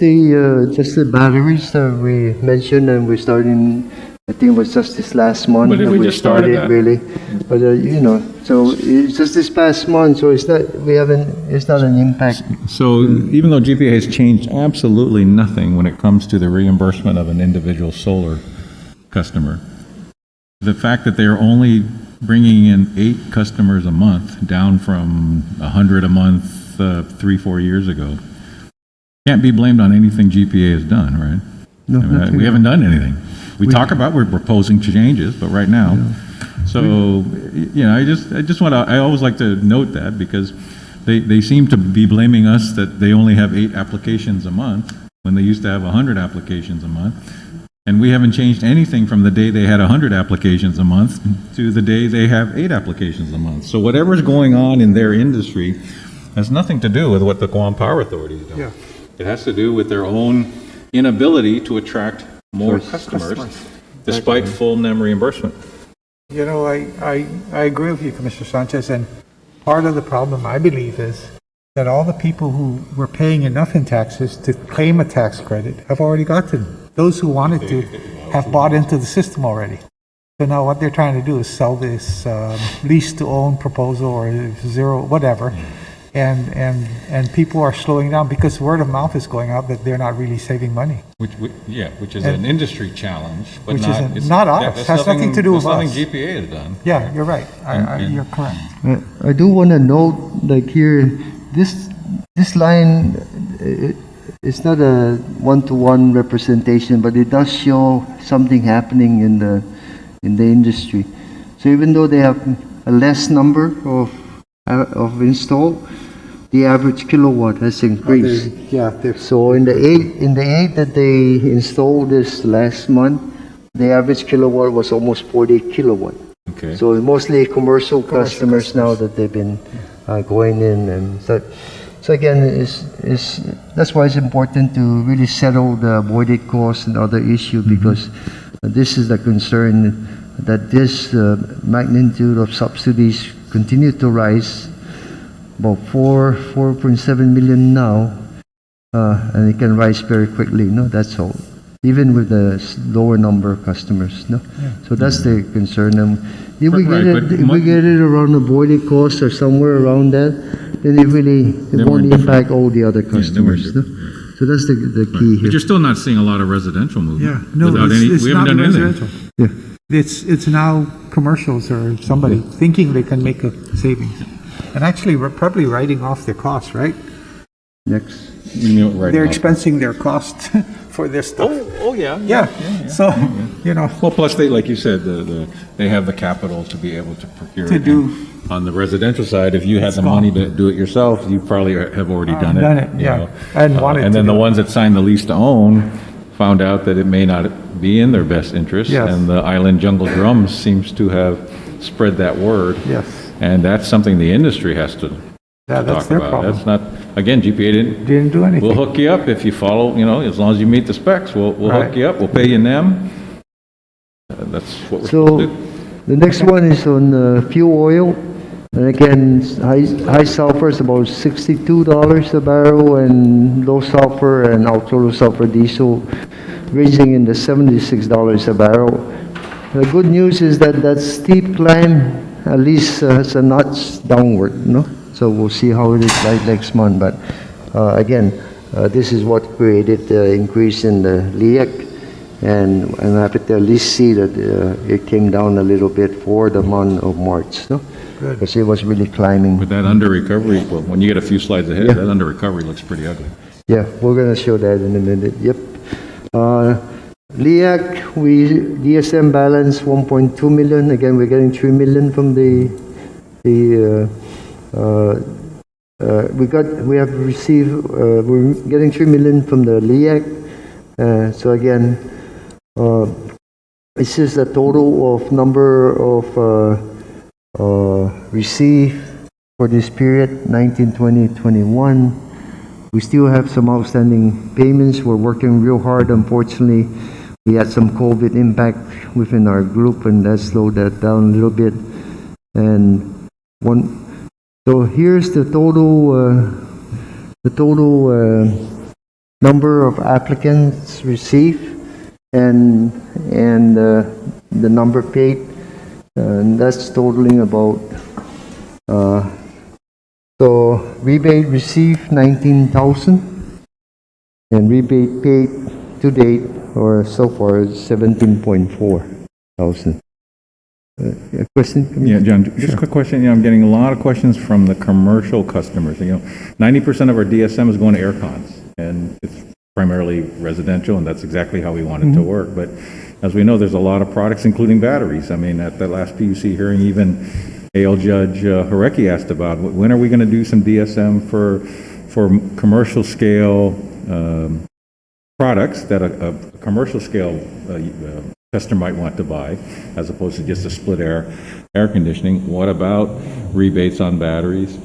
the batteries that we mentioned, and we're starting. I think it was just this last month But that we we just started that. really. But so it's just this past month, so it's not. It's not an impact. So even though GPA has changed absolutely nothing when it comes to the reimbursement of an individual solar customer, the fact that they're only bringing in 8 customers a month, down from 100 a month 3-4 years ago, can't be blamed on anything GPA has done, right? No, I mean, nothing. we haven't done anything. We're proposing changes, but right now, so, I always like to note that, because they seem to be blaming us that they only have 8 applications a month, when they used to have 100 applications a month. And we haven't changed anything from the day they had 100 applications a month to the day they have 8 applications a month. So whatever's going on in their industry has nothing to do with what the Guam Power Authority is doing. Yeah. It has to do with their own inability to attract more Source. customers despite full NEM reimbursement. You know, I agree with you, Commissioner Sanchez, and part of the problem, I believe, is that all the people who were paying enough in taxes to claim a tax credit have already gotten. Those who wanted to have bought into the system already. So now what they're trying to do is sell this lease-to-own proposal or zero, whatever, and people are slowing down because word of mouth is going out that they're not really saving money. Which is an industry challenge, but Which not. isn't- it's- not us. that's Has nothing to do with that's us. nothing GPA has done. Yeah, you're right. And- You're correct. I do want to note, like here, this line, it's not a one-to-one representation, but it does show something happening in the industry. So even though they have a less number of install, the average kilowatt has increased. Yeah, So in the eight that they installed this last month, the average kilowatt was almost 48 kilowatt. Okay. So mostly commercial customers now that they've been going in, and so again, that's why it's important to really settle the avoided costs and other issue, because this is the concern, that this magnitude of subsidies continue to rise, about 4.7 million now, and it can rise very quickly. No, that's all. Even with the lower number of customers, no. So that's the concern. If we Right, get but it, if we get it around avoided costs or somewhere around that, then it Then won't we're impact all the other then we're customers. No? So that's the key But here. you're still not seeing a lot of residential movement. Yeah, no, without any- it's we haven't not done anything. residential. Yeah. It's now commercials or somebody thinking they can make a savings. And actually, we're probably writing off their costs, right? Next. You mean right They're now. expensing their cost for this stuff. Oh, yeah. Yeah, so, you know, Well, plus they, like you said, they have the capital to be able to procure. To it. do- On the residential side, if you had the gone. money to do it yourself, you probably have already done it. done it, you yeah. know. And wanted And to then the do it. ones that signed the lease to own found out that it may not be in their best interest. Yes. And the Island Jungle Drums seems to have spread that word. yes, And that's something the industry has to yeah, that's talk their about. problem. That's not, again, GPA didn't, Didn't do we'll anything. hook you up if you follow, as long as you meet the specs, we'll Right. hook you up, we'll pay you NEM. That's what we're So supposed to do. the next one is on fuel oil. And again, high sulfur is about $62 a barrel, and low sulfur and ultra low sulfur diesel ranging in the $76 a barrel. The good news is that steep climb at least has a notch downward, no? So we'll see how it is like next month. But again, this is what created the increase in the LEAC. And I'm happy to at least see that it came down a little bit for the month of March, no? Because it was really climbing. With that under recovery, well, when you get a few slides ahead, Yeah. that under recovery looks pretty ugly. Yeah, we're gonna show that in a minute, yep. LEAC, DSM balance 1.2 million, again, we're getting 3 million from we have received, we're getting 3 million from the LEAC. So again, it's just a total of number of received for this period, 19, 20, 21. We still have some outstanding payments. We're working real hard. Unfortunately, we had some COVID impact within our group, and that slowed that down a little bit. And so here's the total number of applicants received, and the number paid, and that's totaling about. So rebate received 19,000, and rebate paid to date or so far is 17.4 thousand. A question? Yeah, John, just a quick question. I'm getting a lot of questions from the commercial customers. 90% of our DSM is going to air cons, and it's primarily residential, and that's exactly how we want it to work. But as we know, there's a lot of products, including batteries. I mean, at the last PUC hearing, even AL Judge Harecki asked about, when are we going to do some DSM for commercial scale products that a commercial scale customer might want to buy, as opposed to just a split air conditioning? What about rebates on batteries?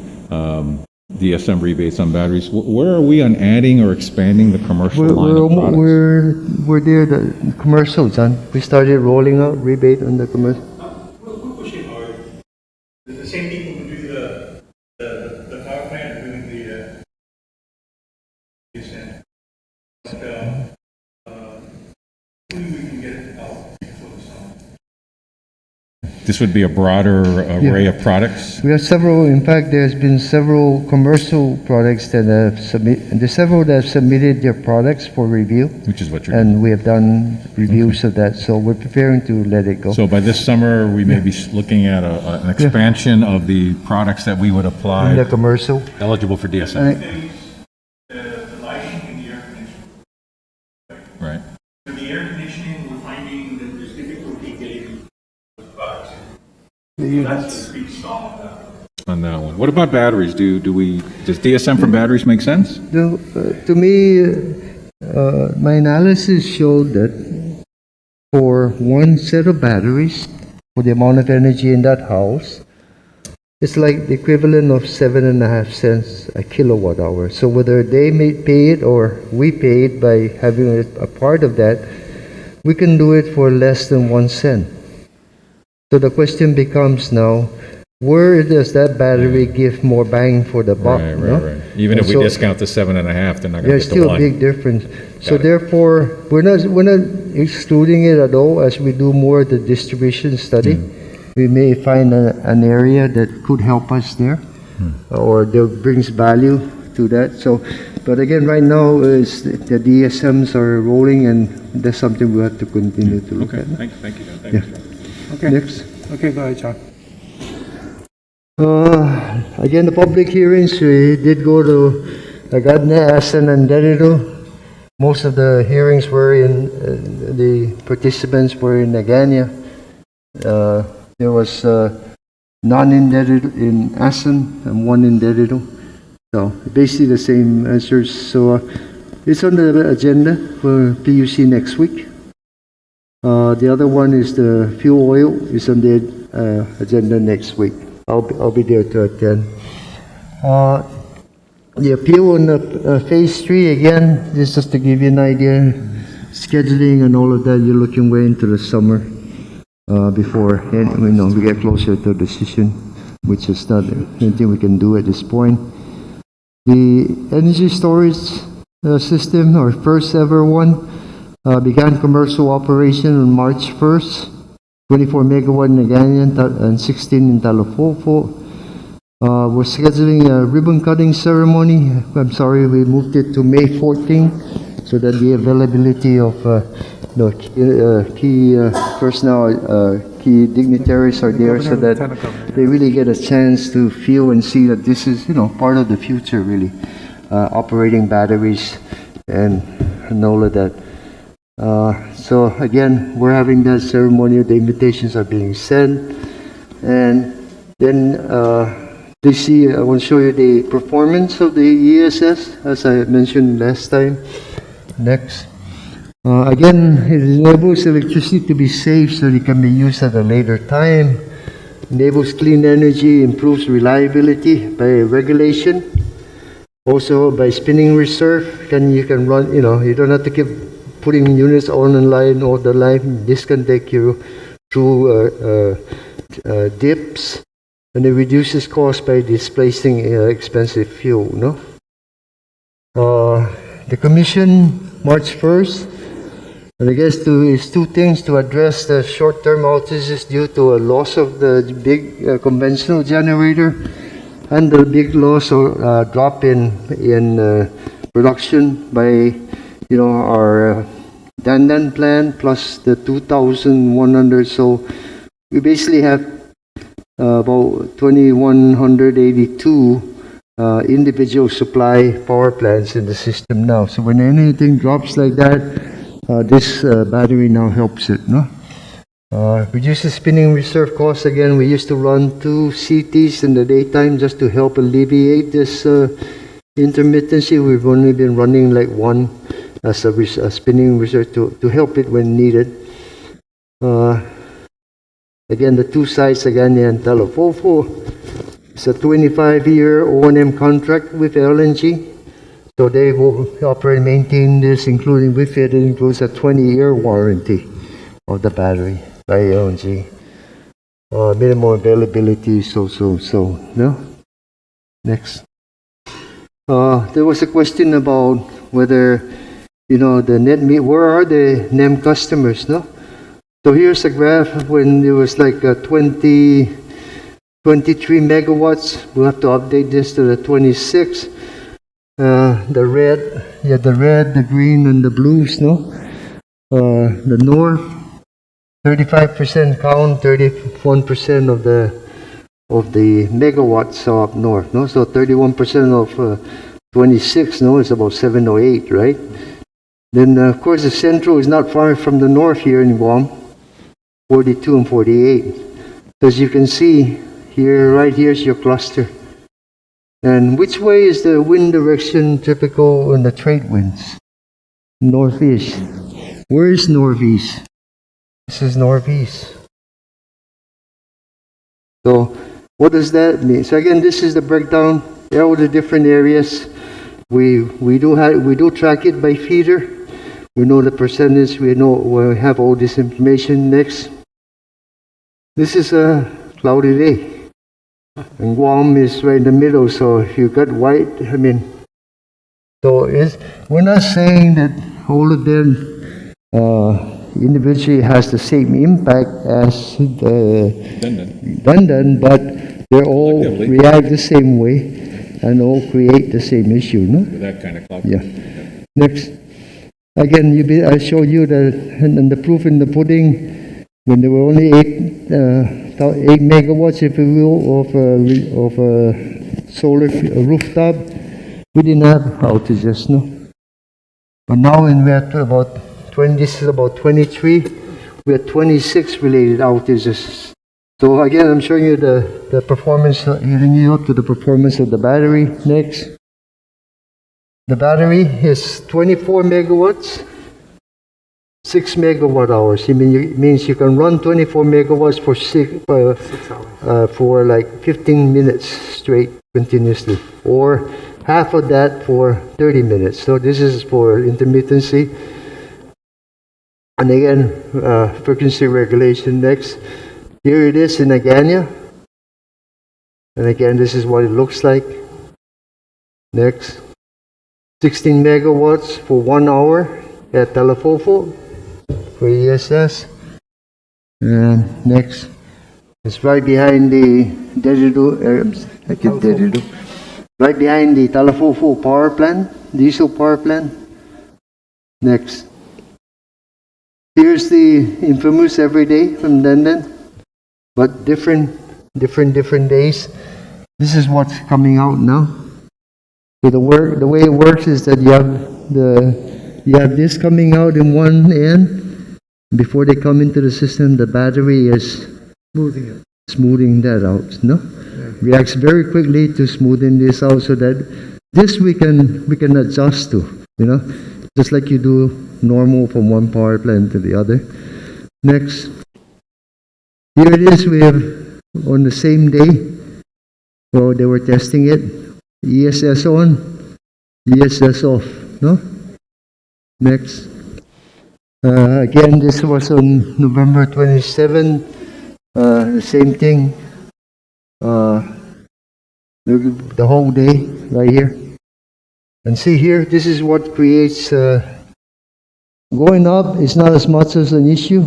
DSM rebates on batteries. Where are we on adding or expanding the commercial line of products? We're there, the commercial, John. We started rolling out rebate on the commercial. We're pushing hard. The same people who do the power plant are doing the sand. Hopefully we can get it out before the summer. This would be a broader array of products? We have several, in fact, there's been several commercial products that have there's several that have submitted their products for review. Which is what you're doing. And we have done reviews of that, so we're preparing to let it go. So by this summer, we may be looking at an expansion of the products that we would In the apply commercial. eligible for DSM, The lighting and the air conditioning. right? For the air conditioning, we're finding that there's difficulty getting the products in. That's the big stall of that. On that one. What about batteries? Does DSM for batteries make sense? To me, my analysis showed that for one set of batteries, for the amount of energy in that house, it's like the equivalent of 7.5 cents a kilowatt hour. So whether they may pay it or we pay it by having a part of that, we can do it for less than 1 cent. So the question becomes now, where does that battery give more bang for the buck? Right, no? right, right. Even if And we so discount the 7.5, they're not going to there's get the still a one. big difference. So it. therefore, we're not excluding it at all as we do more of the distribution study. We may find an area that could help us there, or that brings value to that. So, but again, right now is the DSMs are rolling, and that's something we have to continue to look Okay, at. thank you, John. Thank you. Okay. Next. Okay, go ahead, John. Again, the public hearings, we did go to Agadne, Asan, and Derrida. Most of the hearings were the participants were in Aganya. There was none in Derrida, in Asan, and one in Derrida. So basically the same answers. So it's on the agenda for PUC next week. The other one is the fuel oil is on the agenda next week. I'll be there to attend. The appeal on the phase 3 again, this is just to give you an idea. Scheduling and all of that, you're looking way into the summer before we get closer to a decision, which is not anything we can do at this point. The energy storage system, our first ever one, began commercial operation on March 1st. 24 megawatt in Nagayan and 16 in Talofofo. We're scheduling a ribbon cutting ceremony. I'm sorry, we moved it to May 14 so that the availability of key personnel, key dignitaries are there so that they really get a chance to feel and see that this is, part of the future really. Operating batteries and all of that. So again, we're having that ceremony. The invitations are being sent, and then I want to show you the performance of the ESS, as I mentioned last time. Next, again, it enables electricity to be safe so it can be used at a later time. Enables clean energy, improves reliability by regulation. Also, by spinning reserve, you can run. You don't have to keep putting units on and line all the line. This can take you through dips, and it reduces cost by displacing expensive fuel. The commission March 1st, and I guess is two things to address the short-term outages due to a loss of the big conventional generator, and the big loss or drop in production by our Dandan plan plus the 2,100. So we basically have about 2,182 individual supply power plants in the system now. So when anything drops like that, this battery now helps it. Reduces spinning reserve costs. Again, we used to run 2 CTs in the daytime just to help alleviate this intermittency. We've only been running like 1 as a spinning reserve to help it when needed. Again, the 2 sites, again, and Talofofo. It's a 25-year O&M contract with LNG. So they will operate and maintain this, including with it includes a 20-year warranty of the battery by LNG. Minimum availability, so, no? Next. There was a question about whether, where are the NEM customers, no? So here's a graph when it was like 23 megawatts. We'll have to update this to the 26. The red, the green, and the blues, no? The north, 35% count, 31% of the megawatts are up north, no? So 31% of 26, no? It's about 708, right? Then, of course, the central is not far from the north here in Guam, 42 and 48. So as you can see, here, right here's your cluster. And which way is the wind direction typical in the trade winds? Northeast. Where is northeast? This is northeast. So what does that mean? So again, this is the breakdown. There are all the different areas. We do track it by feeder. We know the percentage. We have all this information. Next. This is a cloudy day. And Guam is right in the middle, so if you got white, we're not saying that all of them individually has the same impact as London, but they all Collectively. react the same way and all create the same issue, no? With that kind of cloud. Yeah. Next. Again, I showed you and the proof in the pudding when there were only 8 megawatts, if you will, of a solar rooftop. We didn't have outages, no. But now when we're at about 20, this is about 23, we had 26 related outages. So again, I'm showing you the performance, leading you up to the performance of the battery. Next. The battery is 24 megawatts, 6 megawatt hours. It means you can run 24 megawatts for 6 hours. For like 15 minutes straight continuously, or half of that for 30 minutes. So this is for intermittency. And again, frequency regulation. Next. Here it is in Agana. And again, this is what it looks like. Next. 16 megawatts for 1 hour at Talafofo for ESS. And next. It's right behind the right behind the Talafofo power plant, diesel power plant. Next. Here's the infamous everyday from London, but different days. This is what's coming out now. So the way it works is that you have this coming out in one end. Before they come into the system, the battery is smoothing that out. No, reacts very quickly to smoothing this out, so that this we can adjust to. Just like you do normal from one power plant to the other. Next, here it is. We have on the same day. So they were testing it. ESS on, ESS off. No. Next. Again, this was on November 27. The same thing. The whole day right here. And see here, this is what creates going up is not as much as an issue.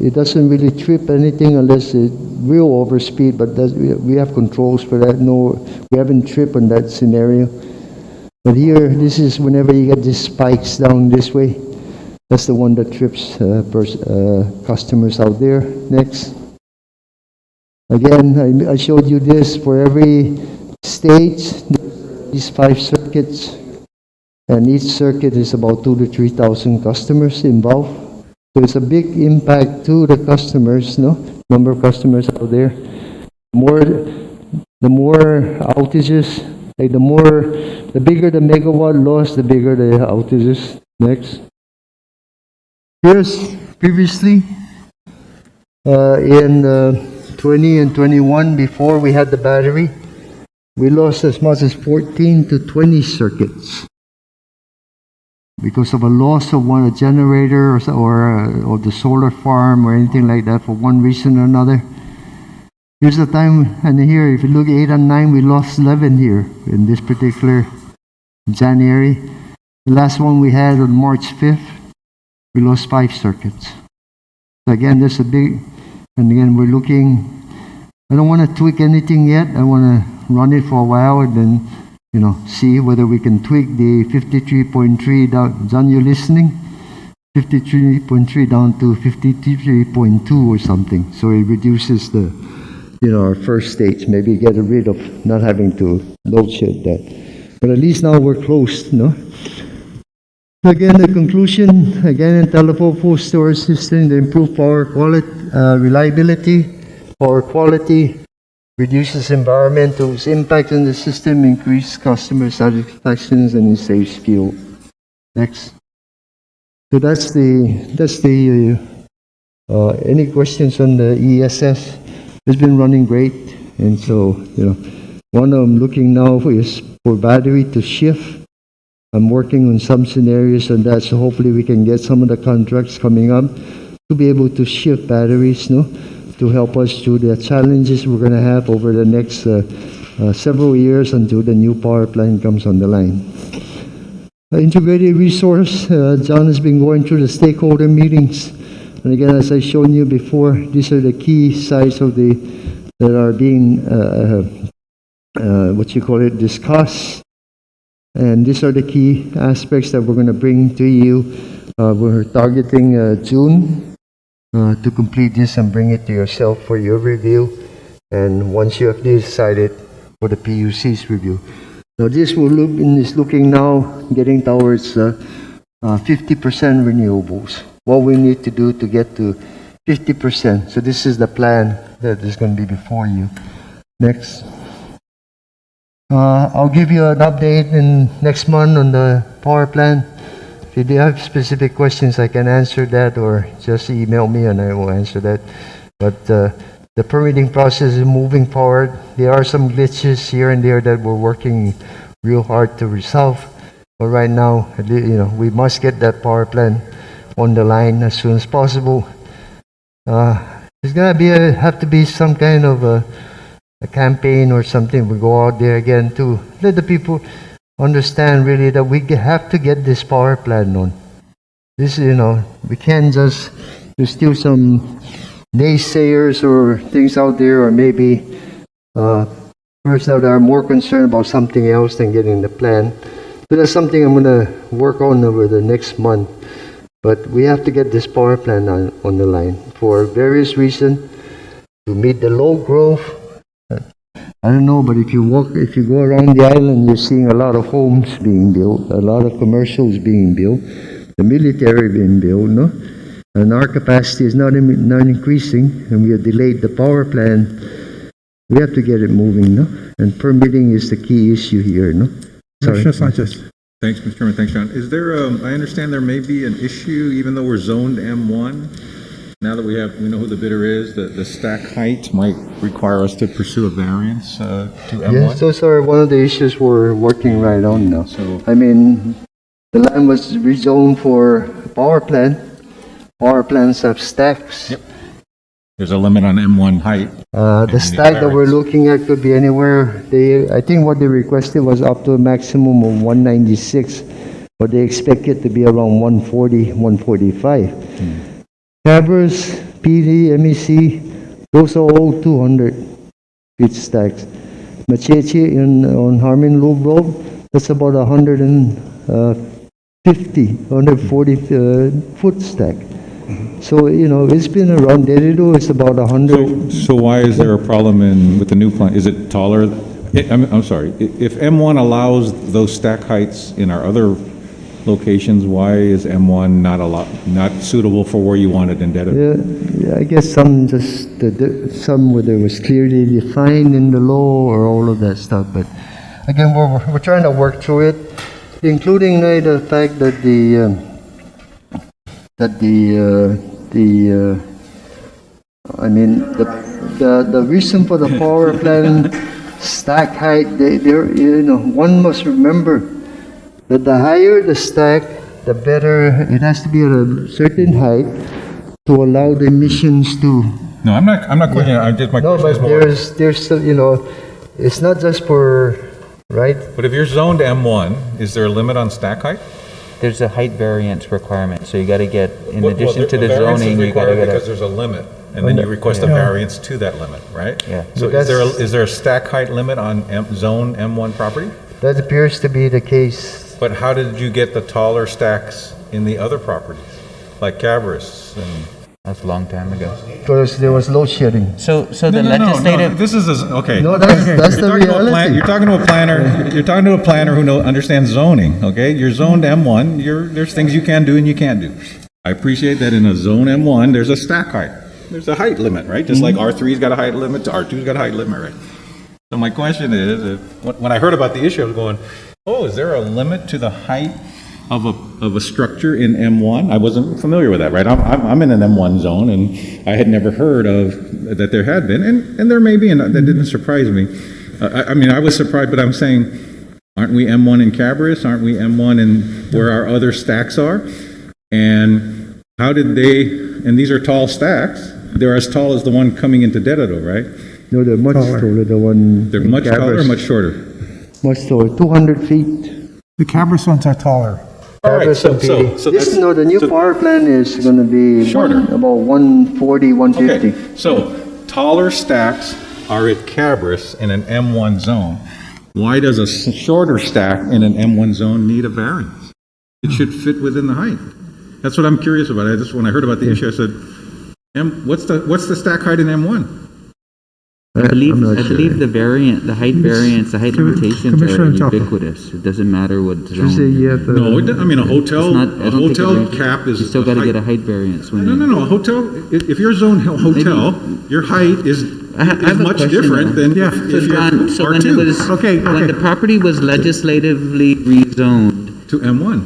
It doesn't really trip anything unless it real overspeed, but we have controls for that. No, we haven't tripped on that scenario. But here, this is whenever you get these spikes down this way. That's the one that trips customers out there. Next. Again, I showed you this for every stage. These 5 circuits, and each circuit is about 2,000 to 3,000 customers involved. So it's a big impact to the customers, number of customers out there. The more outages, the bigger the megawatt loss, the bigger the outages. Next. Here's previously in 20 and 21, before we had the battery. we lost as much as 14 to 20 circuits because of a loss of one a generator or the solar farm or anything like that for one reason or another. Here's the time, and here, if you look 8 and 9, we lost 11 here in this particular January. The last one we had on March 5th, we lost 5 circuits. So again, there's a big, and again, we're looking, I don't want to tweak anything yet. I want to run it for a while and then, see whether we can tweak the 53.3 down. John, you listening? 53.3 down to 53.2 or something. So it reduces the, our first stage. Maybe get rid of not having to load shed that. But at least now we're close, Again, the conclusion, in telephone post storage system, the improved power quality, reliability, power quality, reduces environmental impact on the system, increase customer satisfaction, and it saves fuel. Next. So that's the any questions on the ESS? It's been running great, and so one I'm looking now is for battery to shift. I'm working on some scenarios on that, so hopefully we can get some of the contracts coming up to be able to shift batteries, to help us through the challenges we're going to have over the next several years until the new power plant comes on the line. Integrated resource, John has been going through the stakeholder meetings. And again, as I shown you before, these are the key sites of that are being, discussed. And these are the key aspects that we're going to bring to you. We're targeting June to complete this and bring it to yourself for your review. And once you have decided for the PUC's review. Now this is looking now getting towards 50% renewables. What we need to do to get to 50%. So this is the plan that is going to be before you. Next. I'll give you an update in next month on the power plant. If you do have specific questions, I can answer that, or just email me and I will answer that. But the permitting process is moving forward. There are some glitches here and there that we're working real hard to resolve. But right now, we must get that power plant on the line as soon as possible. There's gonna have to be some kind of a campaign or something. We go out there again to let the people understand really that we have to get this power plant on. This, we can't just, there's still some naysayers or things out there, or maybe persons that are more concerned about something else than getting the plan. So that's something I'm going to work on over the next month. But we have to get this power plant on the line for various reasons to meet the low growth. I don't know, but if you go around the island, you're seeing a lot of homes being built, a lot of commercials being built, the military being built, and our capacity is not increasing, and we have delayed the power plant. We have to get it moving, and permitting is the key issue here, Sorry. Commissioner Sanchez. Thanks, Mr. Chairman. Thanks, John. Is there, I understand there may be an issue, even though we're zoned M1, now that we know who the bidder is, the stack height might require us to pursue a variance to M1? Yes, those are one of the issues we're working right on now. So, The land was rezoned for power plant. Power plants have stacks. Yep. There's a limit on M1 height. The stack that we're looking at could be anywhere. I think what they requested was up to a maximum of 196, but they expect it to be around 140, 145. Traverse, PD, MEC, those are all 200 feet stacks. Machechi on Harmon Loop Road, that's about 140 foot stack. So, it's been around. Derido is about 100. So why is there a problem with the new plant? Is it taller? I'm sorry. If M1 allows those stack heights in our other locations, why is M1 not suitable for where you want it in Derido? Yeah, I guess some whether it was clearly defined in the law or all of that stuff. But again, we're trying to work through it, including the fact that the reason for the power plant stack height, one must remember that the higher the stack, the better it has to be at a certain height to allow the emissions to. No, I'm not questioning, I just, my No, question is but more. there's still, it's not just for, right? But if you're zoned M1, is there a limit on stack height? There's a height variance requirement, so you gotta get, in Well, addition to a the variance is zoning, you gotta required get because a, there's a limit, and then you request a variance to that limit, right? Yeah. So But is there a stack height limit on zone M1 property? That appears to be the case. But how did you get the taller stacks in the other properties, like Cabris and? that's a long time ago. Because there was load shedding. So the No, legislative, this is, okay. No, that's the reality. You're talking to a planner, who understands zoning, okay? You're zoned M1, there's things you can do and you can't do. I appreciate that in a zone M1, there's a stack height. There's a height limit, right? Just like R3's got a height limit, R2's got a height limit, right? So my question is, when I heard about the issue, I was going, oh, is there a limit to the height of a structure in M1? I wasn't familiar with that, right? I'm in an M1 zone, and I had never heard of that there had been, and there may be, and that didn't surprise me. I mean, I was surprised, but I'm saying, aren't we M1 in Cabris? Aren't we M1 in where our other stacks are? And how did they? And these are tall stacks. They're as tall as the one coming into Dedado, right? No, they're much taller, the one. They're in much taller or Cabras. much shorter? Much taller, 200 feet. The Cabras ones are taller. All right, Cabras so and PD. so This, that's no, the new so- power plant is gonna be Shorter. about 140, 150. Okay, so taller stacks are at Cabris in an M1 zone. Why does a shorter stack in an M1 zone need a variance? It should fit within the height. That's what I'm curious about. When I heard about the issue, I said, what's the stack height in M1? I believe I'm not sure. the height variance, the height limitations Commissioner are Chapo. ubiquitous. It doesn't matter what zone. Tuesday, you have the- No, I mean, a hotel, It's not- I a don't think it hotel ranges. cap is. You still a gotta height- get a height variance when No, you. a hotel, if you're zoned hotel, your height is I have a much question, different though. than Yeah. if So you're John, so when it R2 was, Okay, when okay. the property was legislatively rezoned, to M1.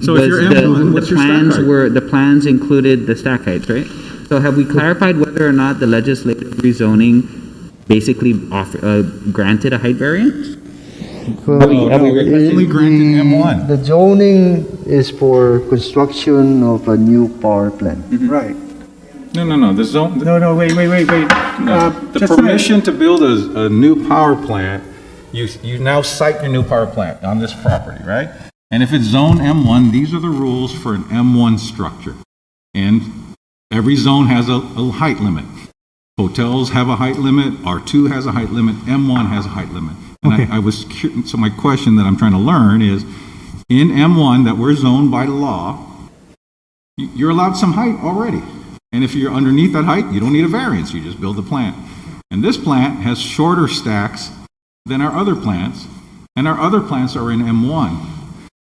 So if was you're the M1, what's your stack plans height? the plans included the stack heights, right? So have we clarified whether or not the legislative rezoning basically granted a height variance? Well, No, we only granted M1. The zoning is for construction of a new power plant. Right. No, the zone, No, wait. the Just a minute. permission to build a new power plant, you now cite your new power plant on this property, right? And if it's zone M1, these are the rules for an M1 structure. And every zone has a height limit. Hotels have a height limit, R2 has a height limit, M1 has a height limit. And Okay. so my question that I'm trying to learn is, in M1 that we're zoned by law, you're allowed some height already. And if you're underneath that height, you don't need a variance, you just build the plant. And this plant has shorter stacks than our other plants, and our other plants are in M1.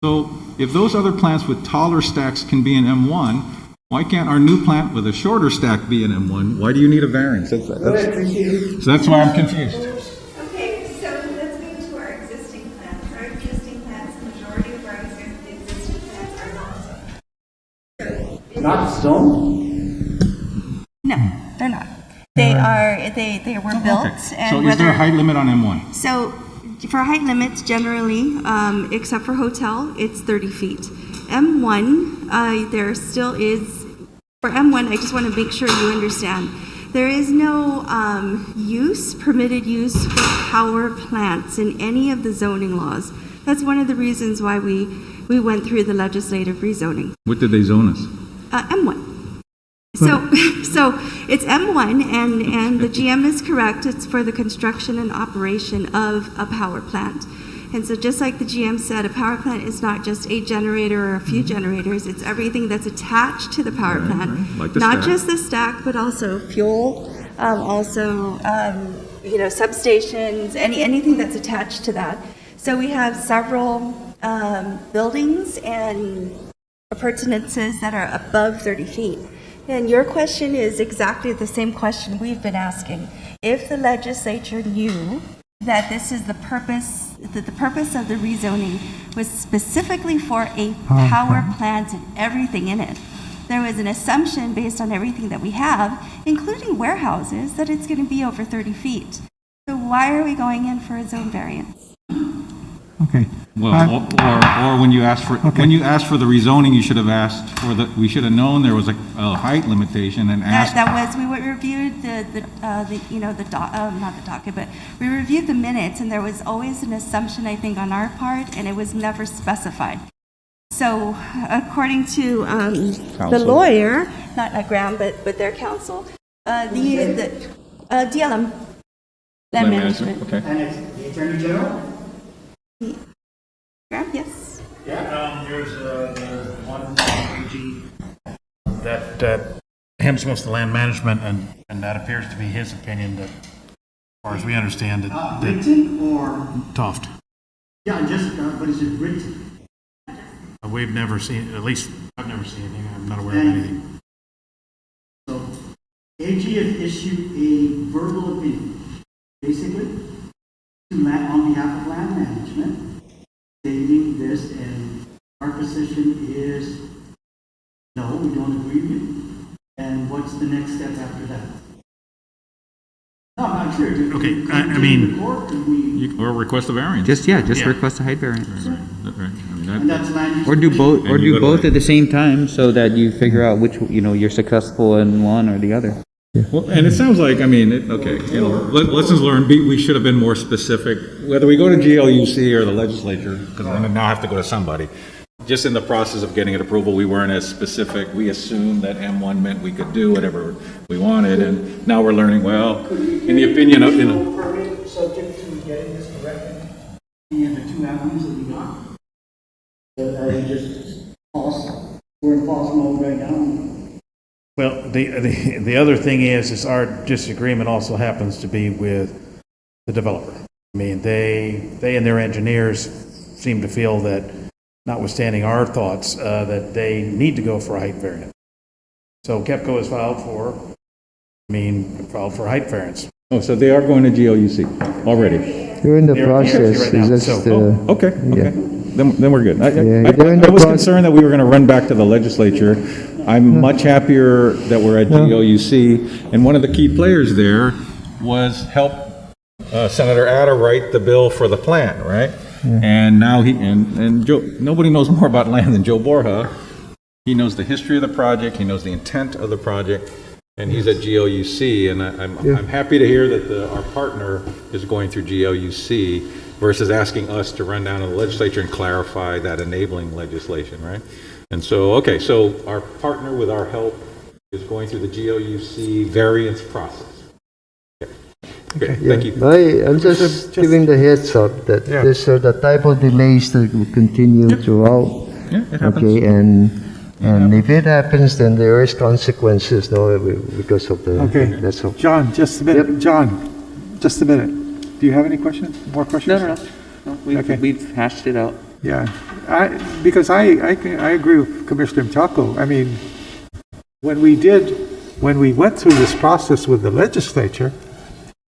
So if those other plants with taller stacks can be in M1, why can't our new plant with a shorter stack be in M1? Why do you need a variance? So that's why I'm confused. Okay, so let's move to our existing plants. Our existing plants, the majority of our existing plants are not zoned. Not zoned? No, they're not. They were built Okay. So and is there a whether, height limit on M1? so for height limits generally, except for hotel, it's 30 feet. M1, there still is, for M1, I just want to make sure you understand, there is no permitted use for power plants in any of the zoning laws. That's one of the reasons why we went through the legislative rezoning. What did they zone us? M1. So it's M1, and the GM is correct, it's for the construction and operation of a power plant. And so just like the GM said, a power plant is not just a generator or a few generators, it's everything that's attached to the power plant. right. Like the Not stack. just the stack, but also fuel, substations, anything that's attached to that. So we have several buildings and appurtenances that are above 30 feet. And your question is exactly the same question we've been asking. If the legislature knew that this is the purpose, that the purpose of the rezoning was specifically for a power plant and everything in it, there was an assumption based on everything that we have, including warehouses, that it's going to be over 30 feet. So why are we going in for a zone variance? Okay. Well, or when you ask for, when you asked for the rezoning, you should have asked for the, we should have known there was a height limitation and asked. That was, we reviewed not the docket, but we reviewed the minutes, and there was always an assumption, I think, on our part, and it was never specified. So according to the lawyer, not Graham, but their counsel, the DLM, land management. Okay. And it's the Attorney General? Graham, yes. Yeah, there's one AG that handles most of the land management, and that appears to be his opinion that, as far as we understand it, that Written or, Toft. yeah, just, but is it written? We've never seen, at least I've never seen anything. I'm not aware of anything. So, AG has issued a verbal opinion, basically, on behalf of land management, stating this, and our position is, no, we don't agree with you. And what's the next step after that? No, I'm not sure. Okay, I mean, Or request a variance. Just Yeah. request a height variance. Right. I mean, And that's land use. Or do both, And you go to at the same time so that you figure out which, you're successful in one or the other. Well, and it sounds like, I mean, lessons learned, we should have been more specific, whether we go to GLUC or the legislature, because I now have to go to somebody. Just in the process of getting an approval, we weren't as specific. We assumed that M1 meant we could do whatever we wanted, and now we're learning, well, in the opinion of, Permit subject to getting this corrected, the two avenues that we got? Or are we just pause? We're in pause mode right now. well, the other thing is our disagreement also happens to be with the developer. I mean, they and their engineers seem to feel that, notwithstanding our thoughts, that they need to go for a height variance. So KEPCO has filed for a height variance. oh, so they are going to GLUC already? You're in the They're process. right now, It's so- just, Okay, okay. Then we're good. Yeah, they're in I the was process. concerned that we were going to run back to the legislature. I'm much happier that we're at GLUC, and one of the key players there was help Senator Adder write the bill for the plan, right? And now and Joe, nobody knows more about land than Joe Borja. He knows the history of the project, he knows the intent of the project, and he's at GLUC, and I'm happy to hear that our partner is going through GLUC versus asking us to run down to the legislature and clarify that enabling legislation, right? And so, okay, so our partner with our help is going through the GLUC variance process. Okay, thank you. I'm just giving the heads up that this the type of delays that will continue throughout. Yeah, it happens. Okay, and if it happens, then there is consequences, no, because of the. Okay. That's all. John, just a minute. Yep. John, just a minute. Do you have any questions? More questions? No, Okay. we've hashed it out. Yeah, because I agree with Commissioner Chaco. I mean, when we went through this process with the legislature,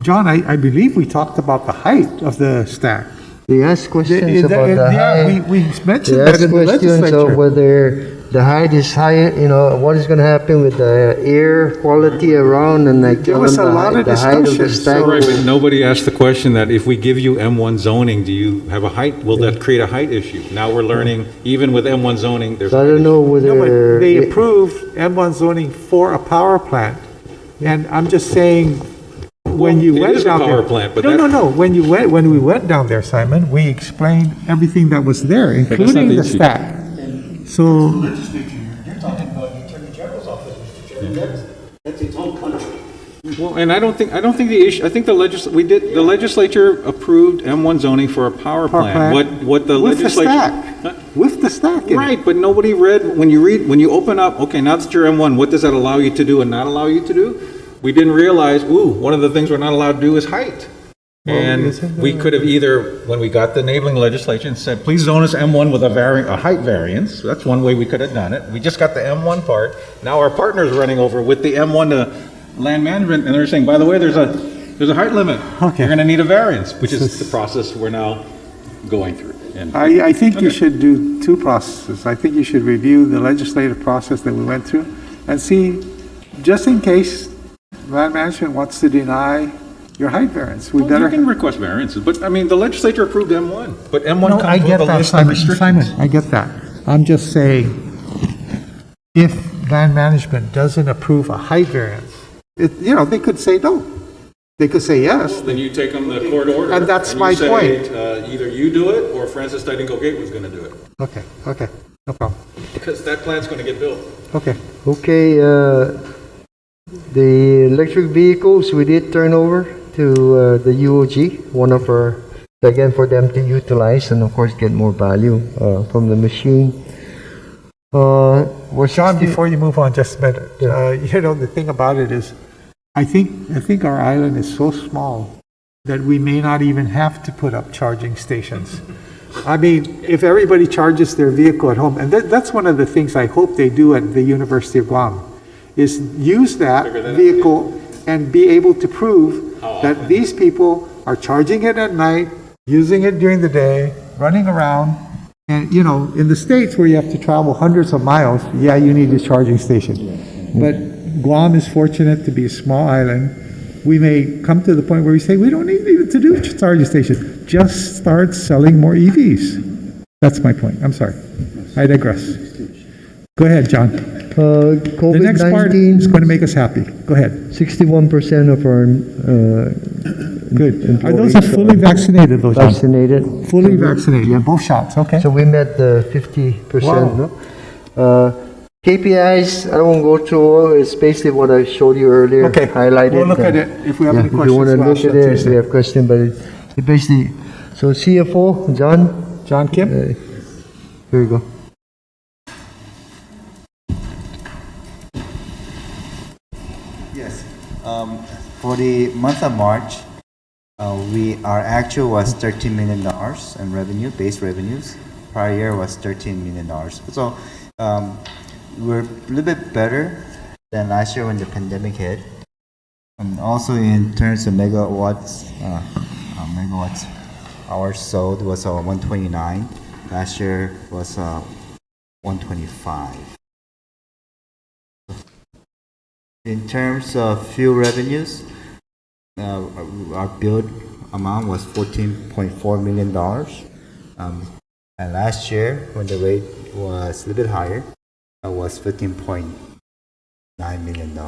John, I believe we talked about the height of the stack. They ask questions about the Yeah, height. we mentioned They that ask in the questions of legislature. whether the height is higher, what is gonna happen with the air quality around, and I There tell was them a lot of the height of the discussion, stack. so- Right, but nobody asked the question that if we give you M1 zoning, do you have a height, will that create a height issue? Now we're learning, even with M1 zoning, there's. So I don't know No, whether. but they approved M1 zoning for a power plant. And I'm just saying, when you It went is a down there. power plant, but No, when we went down there, Simon, we explained everything that was there, that's not including the the issue. stack. So, Legislature, you're talking about the Attorney General's office, Mr. Chairman. That's its own country. Well, and I don't think the issue, I think the legislature approved M1 zoning for a power plant. What the with the legislature. stack, with the stack in it. Right, but nobody read, when you open up, okay, now that you're M1, what does that allow you to do and not allow you to do? We didn't realize, one of the things we're not allowed to do is height. And we could have either, when we got the enabling legislation, said, please zone us M1 with a height variance. That's one way we could have done it. We just got the M1 part. Now our partner's running over with the M1 to land management, and they're saying, by the way, there's a height limit. Okay. You're going to need a variance, which is the process we're now going through. And I think you should do two processes. I think you should review the legislative process that we went through and see, just in case land management wants to deny your height variance. We Well, you better. can request variances, but, I mean, the legislature approved M1, but M1 No, I comes get with a that, list of Simon, restrictions. Simon, I get that. I'm just saying, if land management doesn't approve a height variance, they could say no. They could say yes. Then you take them the court order. And that's you my say, point. Either you do it, or Francis Nightingale Gateway's gonna do it, Okay, no problem. because that plant's gonna get built. Okay, Okay, the electric vehicles, we did turn over to the UOG, one of our, again, for them to utilize and of course get more value from the machine. John, before you move on, just a minute. The thing about it is, I think our island is so small that we may not even have to put up charging stations. I mean, if everybody charges their vehicle at home, and that's one of the things I hope they do at the University of Guam, is use that vehicle and be able to prove that these people are charging it at night, using it during the day, running around. And, in the States where you have to travel hundreds of miles, yeah, you need a charging station. But Guam is fortunate to be a small island. We may come to the point where we say, we don't need even to do a charging station. Just start selling more EVs. That's my point. I'm sorry. I digress. Go ahead, John. The next part is going to make us happy. Go ahead. 61% of our Good. Are those fully vaccinated, those John? vaccinated. Fully vaccinated, yeah, both shots, okay. So we met the 50%. Wow. No? KPIs, I won't go through all, it's basically what I showed you earlier, Okay, highlighted. we'll look at it. If we have any If you want to questions, look we'll at ask it, if we have questions, but it basically, so CFO, John, John Kim? here you go. Yes. For the month of March, our actual was $13 million in revenue, base revenues. Prior year was $13 million. So we're a little bit better than last year when the pandemic hit. And also in terms of megawatts hours sold was 129. Last year was 125. In terms of fuel revenues, our billed amount was $14.4 million. And last year, when the rate was a little bit higher, it was $15.9 million.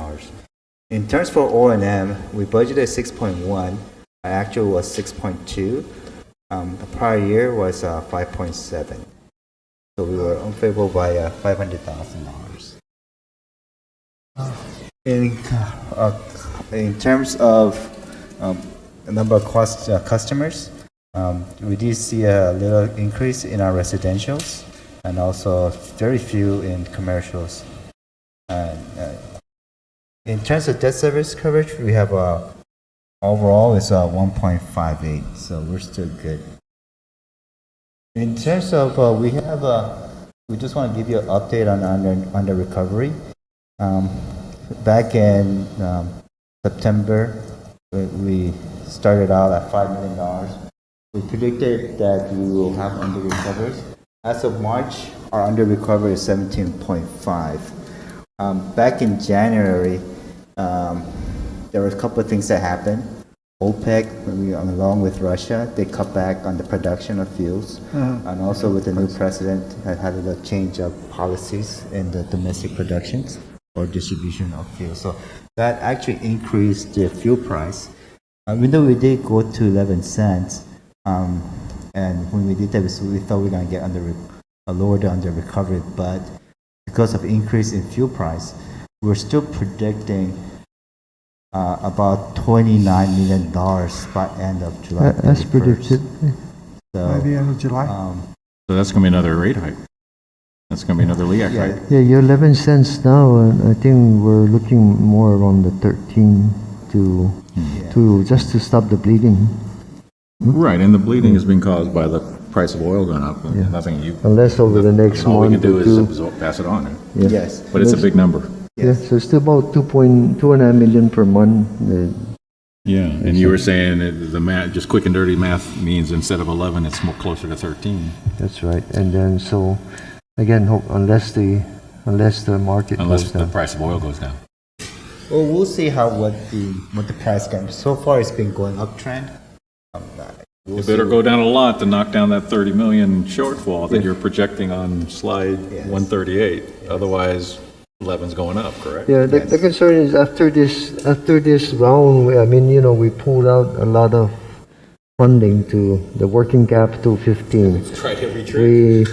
In terms for O&M, we budgeted 6.1. Our actual was 6.2. The prior year was 5.7. So we were unfavorable by $500,000. In terms of the number of customers, we did see a little increase in our residentials and also very few in commercials. In terms of debt service coverage, we have overall is 1.58, so we're still good. In terms of we just want to give you an update on under recovery. Back in September, we started out at $5 million. We predicted that we will have under recoveries. As of March, our under recovery is 17.5. Back in January, there were a couple of things that happened. OPEC, along with Russia, they cut back on the production of fuels, and also with the new president, had a change of policies in the domestic productions or distribution of fuel. So that actually increased the fuel price. Even though we did go to 11 cents, and when we did that, we thought we were going to get lower the under recovery, but because of increase in fuel price, we're still predicting about $29 million by end of July. As predicted. By the end of July? So that's gonna be another rate hike. That's gonna be another LEAC hike. Yeah, you're 11 cents now, and I think we're looking more around the 13 to just to stop the bleeding. Right, and the bleeding is being caused by the price of oil going up. Nothing you. Unless over the next All we can month do or is two. pass it on. Yes. But it's a big number. Yeah, so it's still about 2.5 million per month. Yeah, and you were saying that the math, just quick and dirty math means instead of 11, it's more closer to 13. That's right. And then so again, unless the market Unless goes the down. price of oil goes down. Well, we'll see what the price comes. So far, it's been going uptrend. We'll You see better what- go down a lot to knock down that 30 million shortfall that you're projecting on slide Yes. 138. Otherwise, 11's going up, correct? Yeah, the concern is after this round, I mean, you know, we pulled out a lot of funding to the working capital 15. Tried every trick. We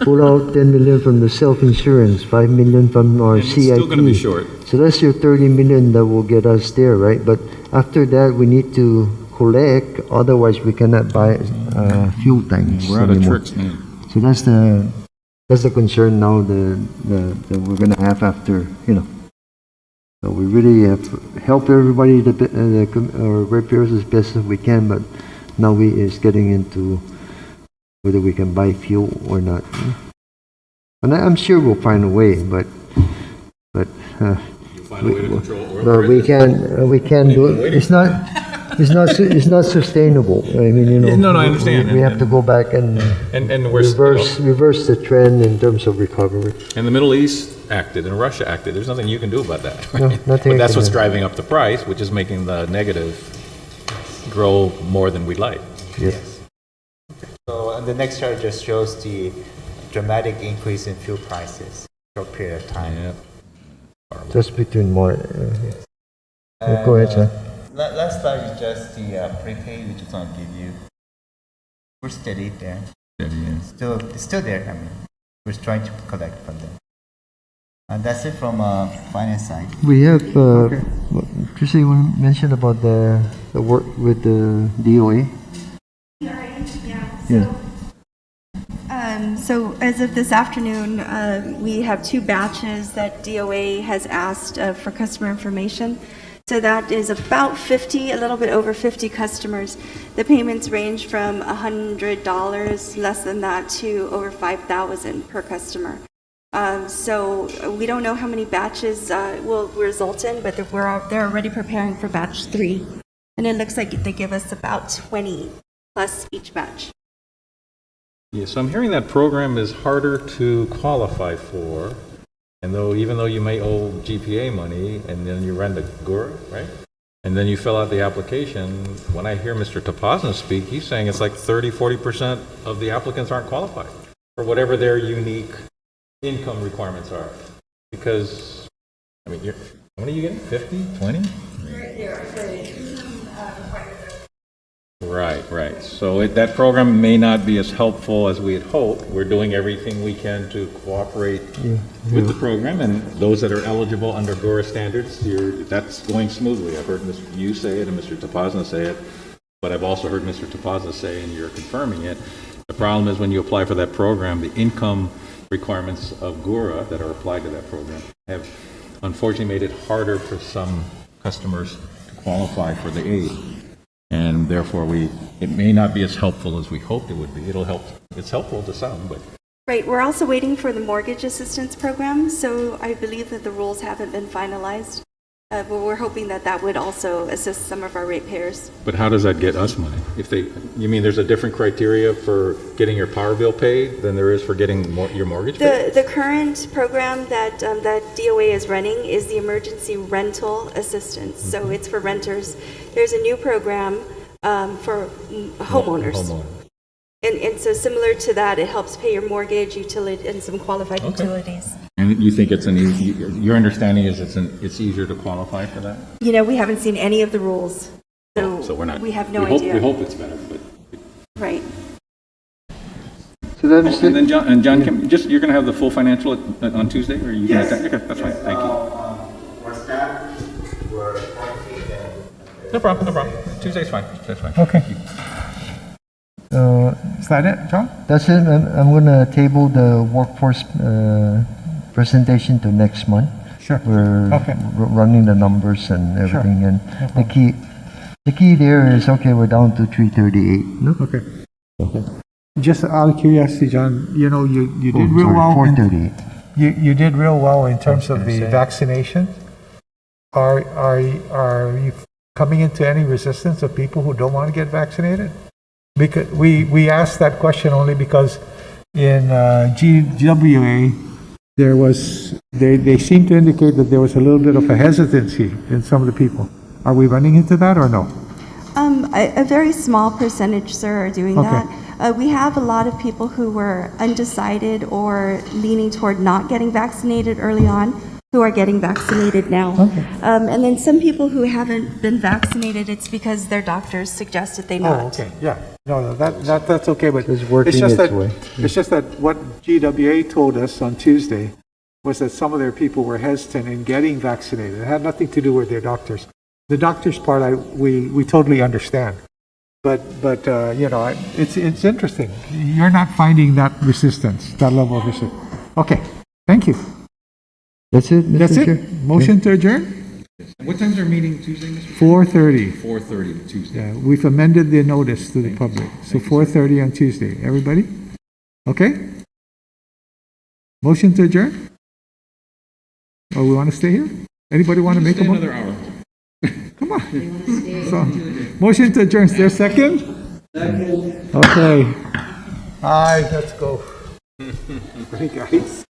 pulled out 10 million from the self-insurance, 5 million from our And it's CIP. still gonna be short. So that's your 30 million that will get us there, right? But after that, we need to collect, otherwise we cannot buy fuel tanks We're out of anymore. tricks now. So that's the concern now that we're gonna have after, you know. So we really have help everybody, our repairs as best as we can, but now we is getting into whether we can buy fuel or not. And I'm sure we'll find a way, but You find a way to control oil but we prices. can't do it. It's not sustainable. I mean, you know. No, I understand. We have to go back and And we're, reverse the trend in terms of recovery. and the Middle East acted and Russia acted. There's nothing you can do about that. No, right? nothing But I that's can what's do. driving up the price, which is making the negative grow more than we'd like. Yes. So the next chart just shows the dramatic increase in fuel prices short period of time. Yeah. Just between more. And, Go ahead, sir. Last slide is just the prepaid, which is going to give you. We're steady there. It's still there. I mean, we're trying to collect from them. And that's it from finance side. We have, Tricia, you want to mention about the work with the DOA? Yeah. So as of this afternoon, we have 2 batches that DOA has asked for customer information. So that is about 50, a little bit over 50 customers. The payments range from $100, less than that, to over $5,000 per customer. So we don't know how many batches will result in, but they're already preparing for batch 3. And it looks like they give us about 20 plus each batch. Yeah, so I'm hearing that program is harder to qualify for, and even though you may owe GPA money, and then you run the GURA, right? And then you fill out the application, when I hear Mr. Topazna speak, he's saying it's like 30-40% of the applicants aren't qualified for whatever their unique income requirements are. Because, I mean, what are you getting, 50, 20? Right. So that program may not be as helpful as we had hoped. We're doing everything we can to cooperate with the program, and those that are eligible under GORA standards, that's going smoothly. I've heard you say it and Mr. Topazna say it, but I've also heard Mr. Topazna say, and you're confirming it, the problem is when you apply for that program, the income requirements of GORA that are applied to that program have unfortunately made it harder for some customers to qualify for the aid. And therefore, it may not be as helpful as we hoped it would be. It'll help. It's helpful to some, but Right, we're also waiting for the mortgage assistance program, so I believe that the rules haven't been finalized. But we're hoping that that would also assist some of our ratepayers. but how does that get us money? You mean there's a different criteria for getting your power bill paid than there is for getting your mortgage paid? The current program that DOA is running is the emergency rental assistance, so it's for renters. There's a new program for homeowners. And so similar to that, it helps pay your mortgage, utility, and some qualified utilities. And you think your understanding is it's easier to qualify for that? You know, we haven't seen any of the rules, So we're not. we have no we idea. hope it's better, but. Right. So that was And then John, you're going to have the full financial on Tuesday, or are you? Yes. Okay, that's fine. Thank you. No problem. Tuesday's fine. Okay. Is that it, John? That's it. I'm gonna table the workforce presentation to next month. Sure. We're Okay. running the numbers and everything, and the key there is, okay, we're down to 338. No? Okay. Just out of curiosity, John, you know, you did real Sorry, well. 438. You did real well in terms of the vaccination. Are you coming into any resistance of people who don't want to get vaccinated? Because we asked that question only because in GWA they they seem to indicate that there was a little bit of a hesitancy in some of the people. Are we running into that or no? A very small percentage, sir, are doing Okay. that. We have a lot of people who were undecided or leaning toward not getting vaccinated early on, who are getting vaccinated now. And then some people who haven't been vaccinated, it's because their doctors suggested they not. Oh, okay, yeah. No, that's okay, but It's working just its that, way. it's just that what GWA told us on Tuesday was that some of their people were hesitant in getting vaccinated. It had nothing to do with their doctors. The doctors part, we totally understand. But you know, it's interesting. You're not finding that resistance, that level of resistance. Okay, thank you. That's it, Mr. That's Chair? it. Motion to adjourn? What time's our meeting Tuesday, Mr. 4:30. 4:30 Tuesday. Yeah, we've amended the notice to the public. So 4:30 on Tuesday. Everybody? Okay? Motion to adjourn? Or we want to stay here? Anybody want to make a Stay motion? another hour. Come on. So, motion to adjourn. Is there a second? Second. Okay. All right, let's go. Hey, guys.